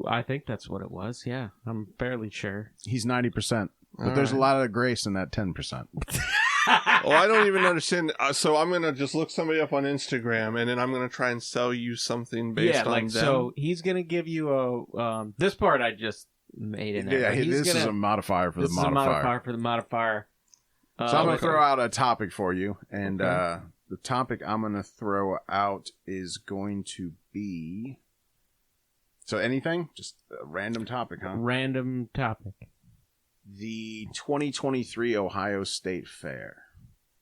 I think that's what it was. Yeah, I'm fairly sure. He's 90%, but All there's right. a lot of grace in that 10%. Oh, I don't even understand. So I'm going to just look somebody up on Instagram, and then I'm going to try and sell you something based on them. So he's gonna give you a this part I just made in there. Yeah, but he's this gonna, is a modifier for the this is a modifier. modifier for the modifier. So I'm going okay. to throw out a topic for you, and Okay. the topic I'm going to throw out is going to be... So anything? Just a random topic, huh? Random topic. The 2023 Ohio State Fair.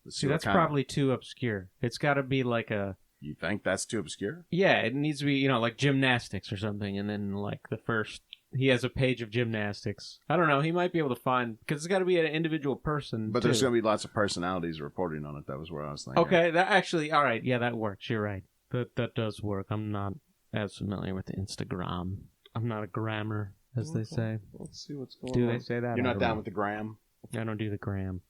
Let's See, what that's kind of- probably too obscure. It's got to be like a... You think that's too obscure? Yeah, it needs to be, like gymnastics or something, and then like the first... He has a page of gymnastics. I don't know. He might be able to find... Because it's got to be an individual person, But there's too. going to be lots of personalities reporting on it. That was what I was thinking. Okay, that actually... All right, yeah, that works. You're right. That does work. I'm not as familiar with Instagram. I'm not a grammer, as they say. Let's see what's going Do on. they say that? You're I not don't down know. with the gram? I don't do the gram.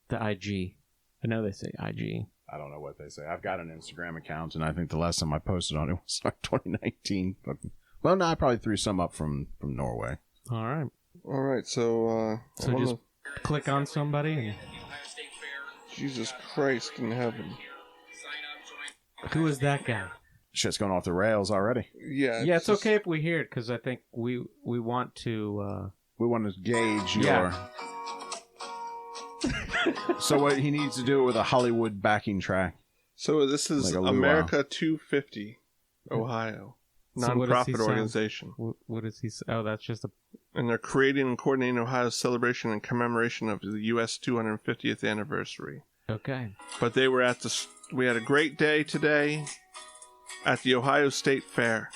The IG. I know they say IG. I don't know what they say. I've got an Instagram account, and I think the last time I posted on it was like 2019. But, well, no, I probably threw some up from Norway. All right. All right, so So I wanna- just click on somebody. And... Jesus Christ in heaven. Who is that guy? Shit's going off the rails already. Yeah, Yeah, it's just- okay if we hear it because I think we want to. We want to gauge Yeah. your... So what he needs to do it with a Hollywood backing track. So this is Like a luau. America 250, Ohio, So what does he nonprofit sound- organization, What is he? Oh, that's just a. and they're creating and coordinating Ohio's celebration and commemoration of the U.S. 250th anniversary. Okay. But they were at the. We had a great day today at the Ohio State Fair.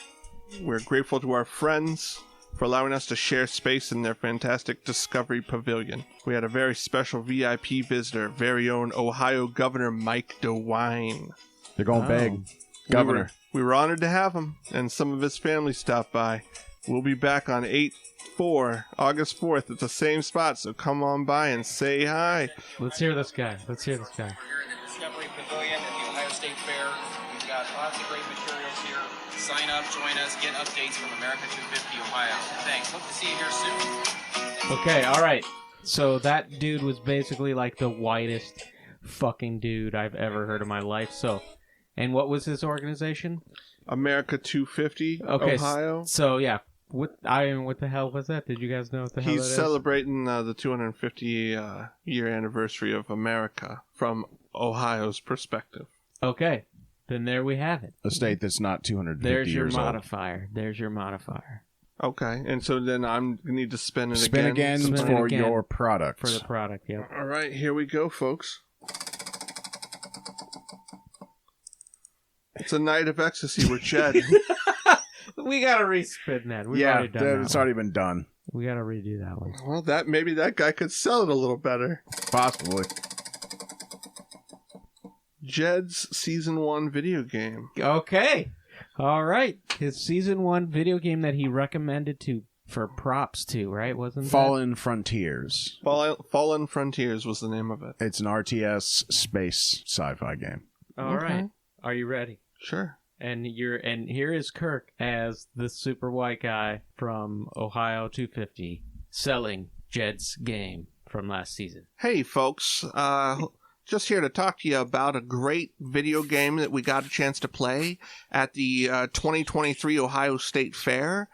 We're grateful to our friends for allowing us to share space in their fantastic Discovery Pavilion. We had a very special VIP visitor, very own Ohio Governor Mike DeWine. They're going Oh. big. Governor. We were honored to have him, and some of his family stopped by. We'll be back on August 4th at the same spot, so come on by and say hi. Let's hear this guy. Let's hear this guy. We're here in the Discovery Pavilion at the Ohio State Fair. We've got lots of great materials here. Sign up, join us, get updates from America 250 Ohio. Thanks. Hope to see you here soon. Okay. All right. So that dude was basically like the whitest fucking dude I've ever heard in my life. So, and what was his organization? America 250, Okay. Ohio. So yeah. What the hell was that? Did you guys know what the hell He's that is? celebrating the 250 year anniversary of America from Ohio's perspective. Okay. Then there we have it. A state that's not 250 There's your years old. modifier. There's your modifier Okay, and so then I'm need to spin it Spin again Spin it for again. your products. for the product. Yep. All right, here we go, folks. It's a night of ecstasy with Jed. We gotta respin that. We've yeah, already done that it's one. already been done. We gotta redo that one. Well, maybe that guy could sell it a little better. Possibly. Jed's Season 1 video game. Okay. All right. His season 1 video game that he recommended for props to, right? Wasn't that? Fallen Frontiers. Fallen Frontiers was the name of it. It's an RTS space sci-fi game. All right. Are you ready? Sure. And here is Kirk as the super white guy from Ohio 250 selling Jed's game from last season. Hey, folks. Just here to talk to you about a great video game that we got a chance to play at the 2023 Ohio State Fair.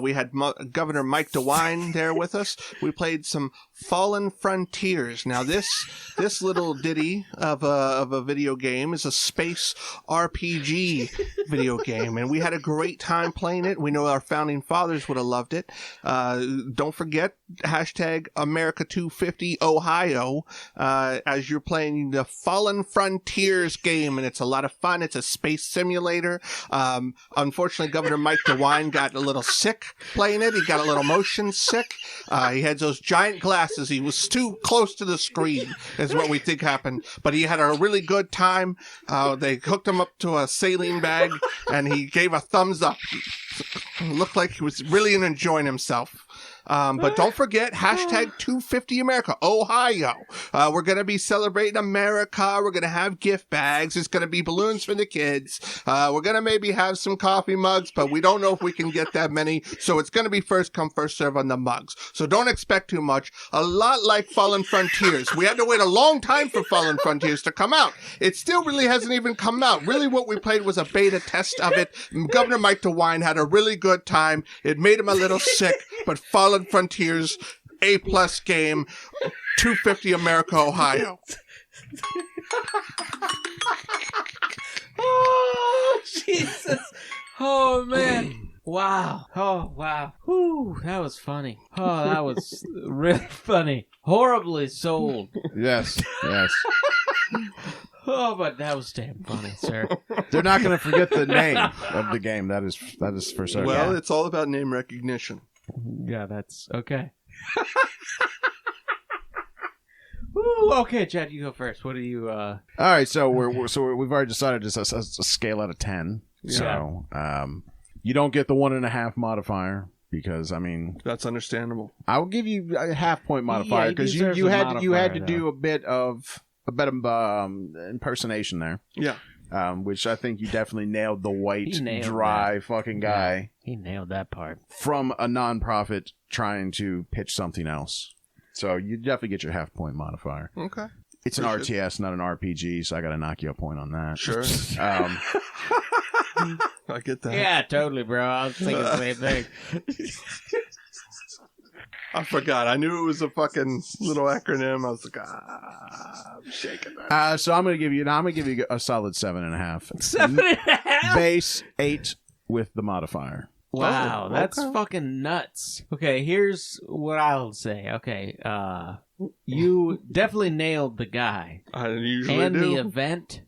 We had Governor Mike DeWine there with us. We played some Fallen Frontiers. Now, this little ditty of a video game is a space RPG video game, and we had a great time playing it. We know our founding fathers would have loved it. Don't forget, hashtag America250 Ohio as you're playing the Fallen Frontiers game, and it's a lot of fun. It's a space simulator. Unfortunately, Governor Mike DeWine got a little sick playing it. He got a little motion sick. He had those giant glasses. He was too close to the screen is what we think happened. But he had a really good time. They hooked him up to a saline bag, and he gave a thumbs up. It looked like he was really enjoying himself. But don't forget, hashtag 250 America, Ohio. We're going to be celebrating America. We're going to have gift bags. There's going to be balloons for the kids. We're going to maybe have some coffee mugs, but we don't know if we can get that many. So it's going to be first come, first serve on the mugs. So don't expect too much. A lot like Fallen Frontiers. We had to wait a long time for Fallen Frontiers to come out. It still really hasn't even come out. Really what we played was a beta test of it. Governor Mike DeWine had a really good time. It made him a little sick, but Fallen Frontiers, A+ game, 250 America, Ohio. Oh, Jesus. Oh, man. Wow. Oh, wow. Whew, that was funny. Oh, that was really funny. Horribly sold. Yes, yes. Oh, but that was damn funny, sir. They're not going to forget the name of the game. That is for certain. Well, it's all about name recognition. Yeah, that's okay. Ooh, okay, Chad, you go first. What do you? All right, so we've already decided it's a scale out of 10. Yeah. So you don't get the 1.5 modifier because That's understandable. I will give you a half-point modifier because you had to do a bit of impersonation there. Yeah. Which I think you definitely nailed the white, dry fucking guy. Yeah, he nailed that part. From a nonprofit trying to pitch something else. So you definitely get your half-point modifier. Okay. It's an RTS, not an RPG, so I got to knock you a point on that. Sure. I get that. Yeah, totally, bro. I was thinking the same thing. I forgot. I knew it was a fucking little acronym. I was like, I'm shaking that. So I'm gonna give you a solid 7.5. 7.5? Base 8 with the modifier. Wow, Oh, that's okay. fucking nuts. Okay, here's what I'll say. Okay, you definitely nailed the guy. I usually and do. the event.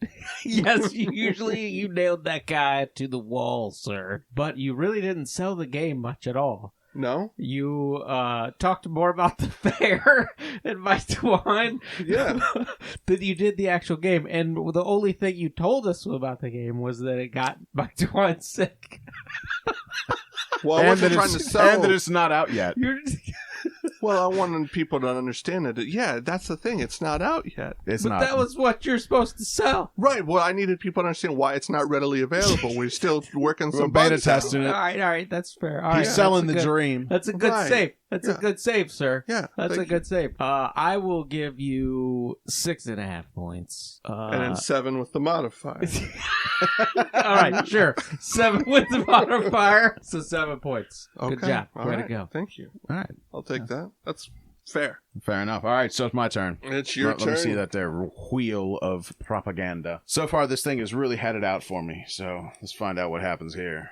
Yes, you nailed that guy to the wall, sir. But you really didn't sell the game much at all. No? You talked more about the fair and Mike DeWine Yeah. than you did the actual game. And the only thing you told us about the game was that it got Mike DeWine sick. Well, I wasn't trying to sell. And that it's not out yet. Well, I wanted people to understand that. Yeah, that's the thing. It's not out yet. It's But not. that was what you're supposed to sell. Right. Well, I needed people to understand why it's not readily available. We're still working We're some beta bugs out. testing All it. right, that's fair. All He's right, selling that's the a good- dream. That's a good Right. save. That's a Yeah. good save, sir. Yeah, That's a thank good save. I will give you 6.5 points. And then 7 with the modifier. All right, sure. 7 with the modifier, so 7 points. Good Okay. job. All Way to right. go. Thank you. All right. I'll take that. That's fair. Fair enough. All right, so it's my turn. It's your Let turn. me see that there wheel of propaganda. So far, this thing has really had it out for me. So let's find out what happens here.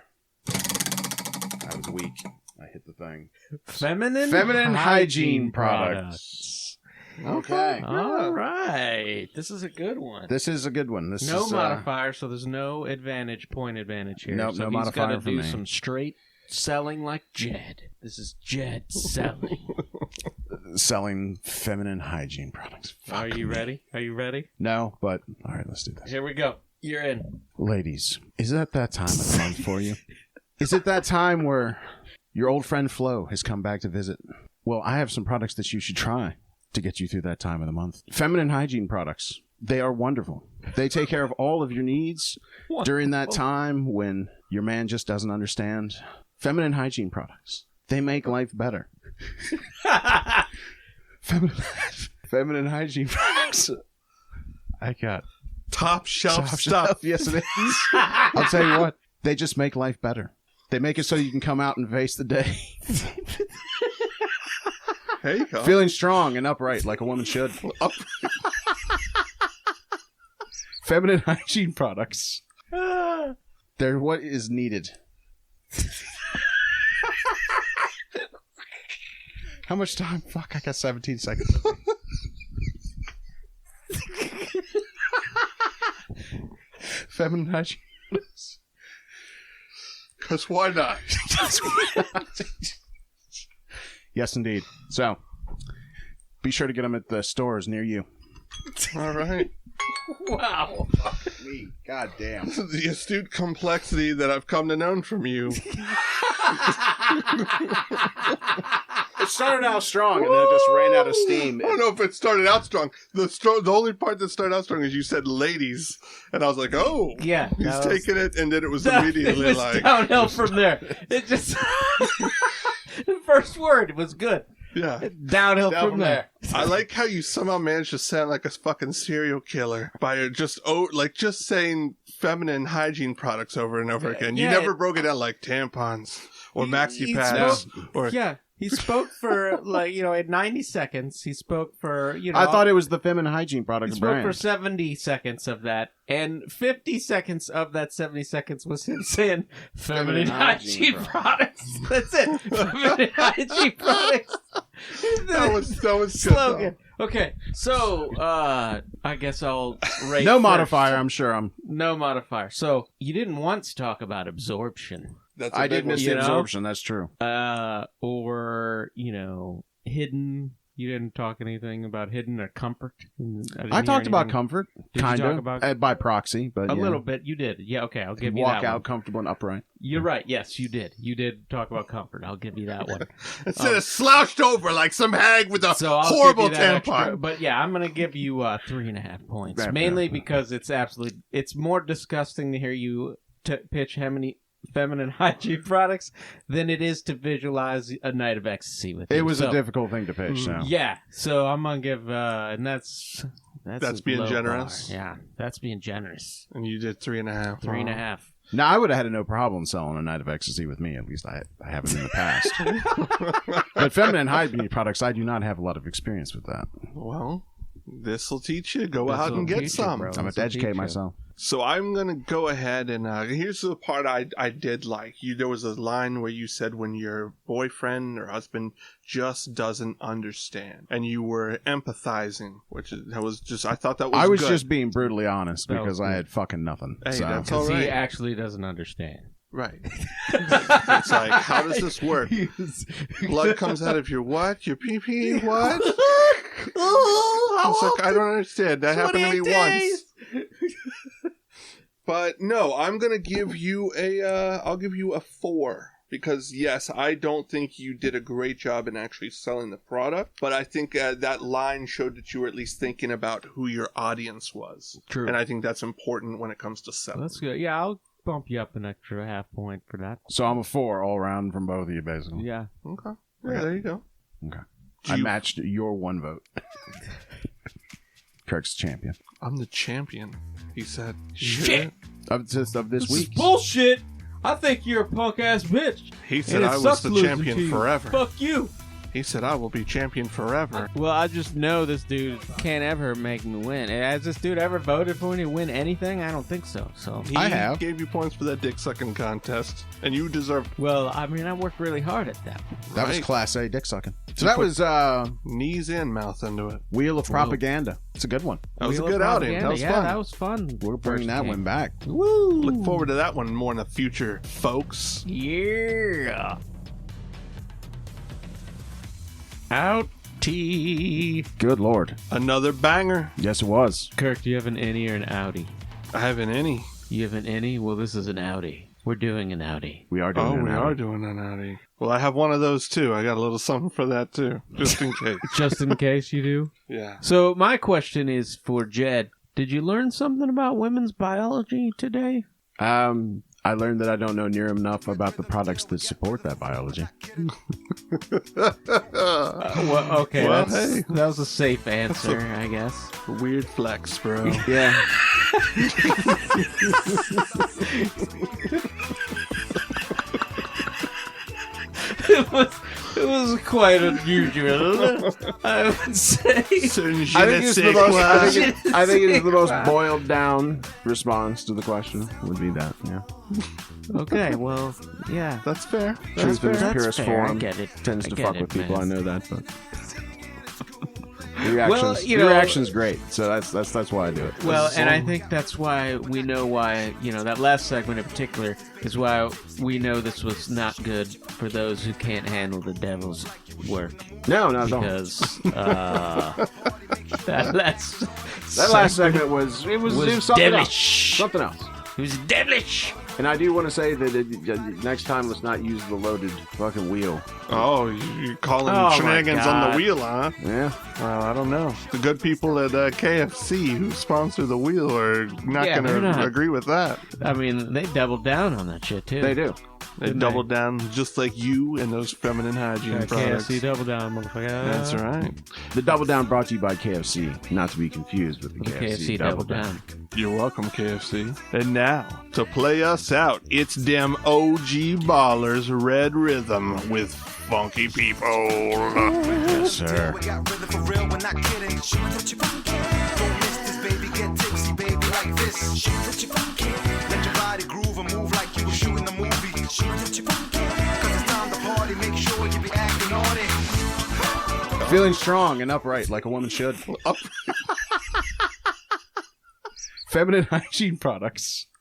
I was weak. I hit the thing. Feminine hygiene products. Okay. All right. This is a good one. This is a good one. This No is modifier, so there's no point advantage here. Nope, so no he's modifier gotta for do me. some straight selling like Jed. This is Jed selling. selling feminine hygiene products. Are Fuck you me. ready? Are you ready? No, but all right, let's do this. Here we go. You're in. Ladies, is that time of the month for you? Is it that time where your old friend Flo has come back to visit? Well, I have some products that you should try to get you through that time of the month. Feminine hygiene products. They are wonderful. They take care of all of your needs during that time when your man just doesn't understand. Feminine hygiene products. They make life better. Feminine hygiene products. I got top shelf stuff. Yes, it is. I'll tell you what. They just make life better. They make it so you can come out and face the day. There you go. Feeling strong and upright like a woman should. Feminine hygiene products. They're what is needed. How much time? Fuck, I got 17 seconds. Feminine hygiene products. Because why not? Yes, indeed. So, be sure to get them at the stores near you. All right. Wow. Fuck me. God damn. The astute complexity that I've come to know from you. It started out strong and then it just ran out of steam. I don't know if it started out strong. The only part that started out strong is you said ladies. And I was like, oh. Yeah. He's taking it. And then it was immediately it was like. downhill from there. It just. The first word was good. Yeah. Downhill from there. I like how you somehow managed to sound like a fucking serial killer by just saying feminine hygiene products over and over again. You never broke it down like tampons or maxi pads. He spoke for, in 90 seconds. He spoke for, I thought it was the feminine hygiene product He brand. spoke for 70 seconds of that. And 50 seconds of that 70 seconds was him saying feminine hygiene products. That's it. Feminine hygiene products. That was good. Slogan. Okay, so I guess I'll rate No first. modifier, I'm sure. No modifier. So you didn't once talk about absorption. I did miss the absorption, that's true. Or, hidden. You didn't talk anything about hidden or comfort. I talked about comfort, kind of, by proxy, but a little bit. You did. Yeah, okay, I'll give you walk that out one. comfortable and upright. You're right. Yes, you did. You did talk about comfort. I'll give you that one. Instead of slouched over like some hag with a So I'll horrible give you that tampon. extra, but yeah, I'm going to give you 3.5 points. Mainly because it's more disgusting to hear you pitch feminine hygiene products than it is to visualize a night of ecstasy with you. It was a difficult thing to pitch, so. Yeah, so I'm going to give, and that's being generous. Bar. Yeah, that's being generous. And you did 3.5. 3.5. Now, I would have had no problem selling a night of ecstasy with me. At least I haven't in the past. But feminine hygiene products, I do not have a lot of experience with that. Well, this will teach you. Go out and get some. I'm going to educate myself. So I'm going to go ahead and here's the part I did like. There was a line where you said when your boyfriend or husband just doesn't understand. And you were empathizing, I thought that was I was good. just being brutally honest because I had fucking nothing. Hey, so. that's all right. He actually doesn't understand. Right. It's like, how does this work? Blood comes out of your what? Your pee-pee? What? It's like, I don't understand. That happened to me once. But no, I'm going to give you I'll give you a 4. Because, yes, I don't think you did a great job in actually selling the product. But I think that line showed that you were at least thinking about who your audience was. True. And I think that's important when it comes to selling. That's good. Yeah, I'll bump you up an extra 0.5 point for that. So I'm a 4 all around from both of you, basically. Yeah. Okay. Yeah, there you go. Okay. I matched your 1 vote. Kirk's champion. I'm the champion, he said. Shit! Of this week. Bullshit! I think you're a punk ass bitch. He said I was the champion forever. Fuck you. He said I will be champion forever. Well, I just know this dude can't ever make me win. Has this dude ever voted for me to win anything? I don't think so. I have. Gave you points for that dick sucking contest, and you deserved. Well, I mean, I worked really hard at that. That was Class A dick sucking. So that was knees and mouth into it. Wheel of Propaganda. It's a good one. That was a good outing. That was fun. That was fun. We're bringing that one back. Woo! Look forward to that one more in the future, folks. Yeah. Outie. Good Lord. Another banger. Yes, it was. Kirk, do you have an innie or an outie? I have an innie. You have an innie? Well, this is an outie. We're doing an outie. We are doing an outie. We are doing an outie. Well, I have one of those too. I got a little something for that too, just in case. Just in case you do? Yeah. So my question is for Jed. Did you learn something about women's biology today? I learned that I don't know near enough about the products that support that biology. Well, okay, Well, that hey. was a safe answer, I guess. Weird flex, bro. Yeah. It was quite unusual, I would say. I think it's the most. I think it is the most boiled down response to the question. Would be that. Yeah. Okay, well, yeah. That's fair. Truth in its That's purest fair. I form get it. tends I to get fuck it, with people. man. I know that, but the reactions. Well, you the know- reaction's great. So that's why I do it. Well, and I think that's why we know why, that last segment in particular is why we know this was not good for those who can't handle the devil's work. No, not at all. Because that last segment was something devilish. else. Something else. It was devilish. And I do want to say that next time, let's not use the loaded fucking wheel. Oh, you're calling Oh, my shenanigans on God. the wheel, huh? Yeah. Well, I don't know. The good people at KFC who sponsor the wheel are not Yeah, going they're to not. agree with that. I mean, they doubled down on that shit, too. They do. They Didn't doubled down just like you and those feminine hygiene products. KFC double down, motherfucker. That's right. The Double Down brought to you by KFC, not to be confused with the The KFC, double down. You're welcome, KFC. And now, to play us out, it's them OG ballers, Red Rhythm with Funky People. Yes, sir. We got rhythm for real, we're not kidding. Show me that you funky. Don't miss this, baby. Get tipsy, baby, like this. Show me that you funky. Let your body groove and move like you were shooting the movie. Show me that you funky. 'Cause it's time to party. Make sure you be acting naughty. Feeling strong and upright like a woman should. Feminine hygiene products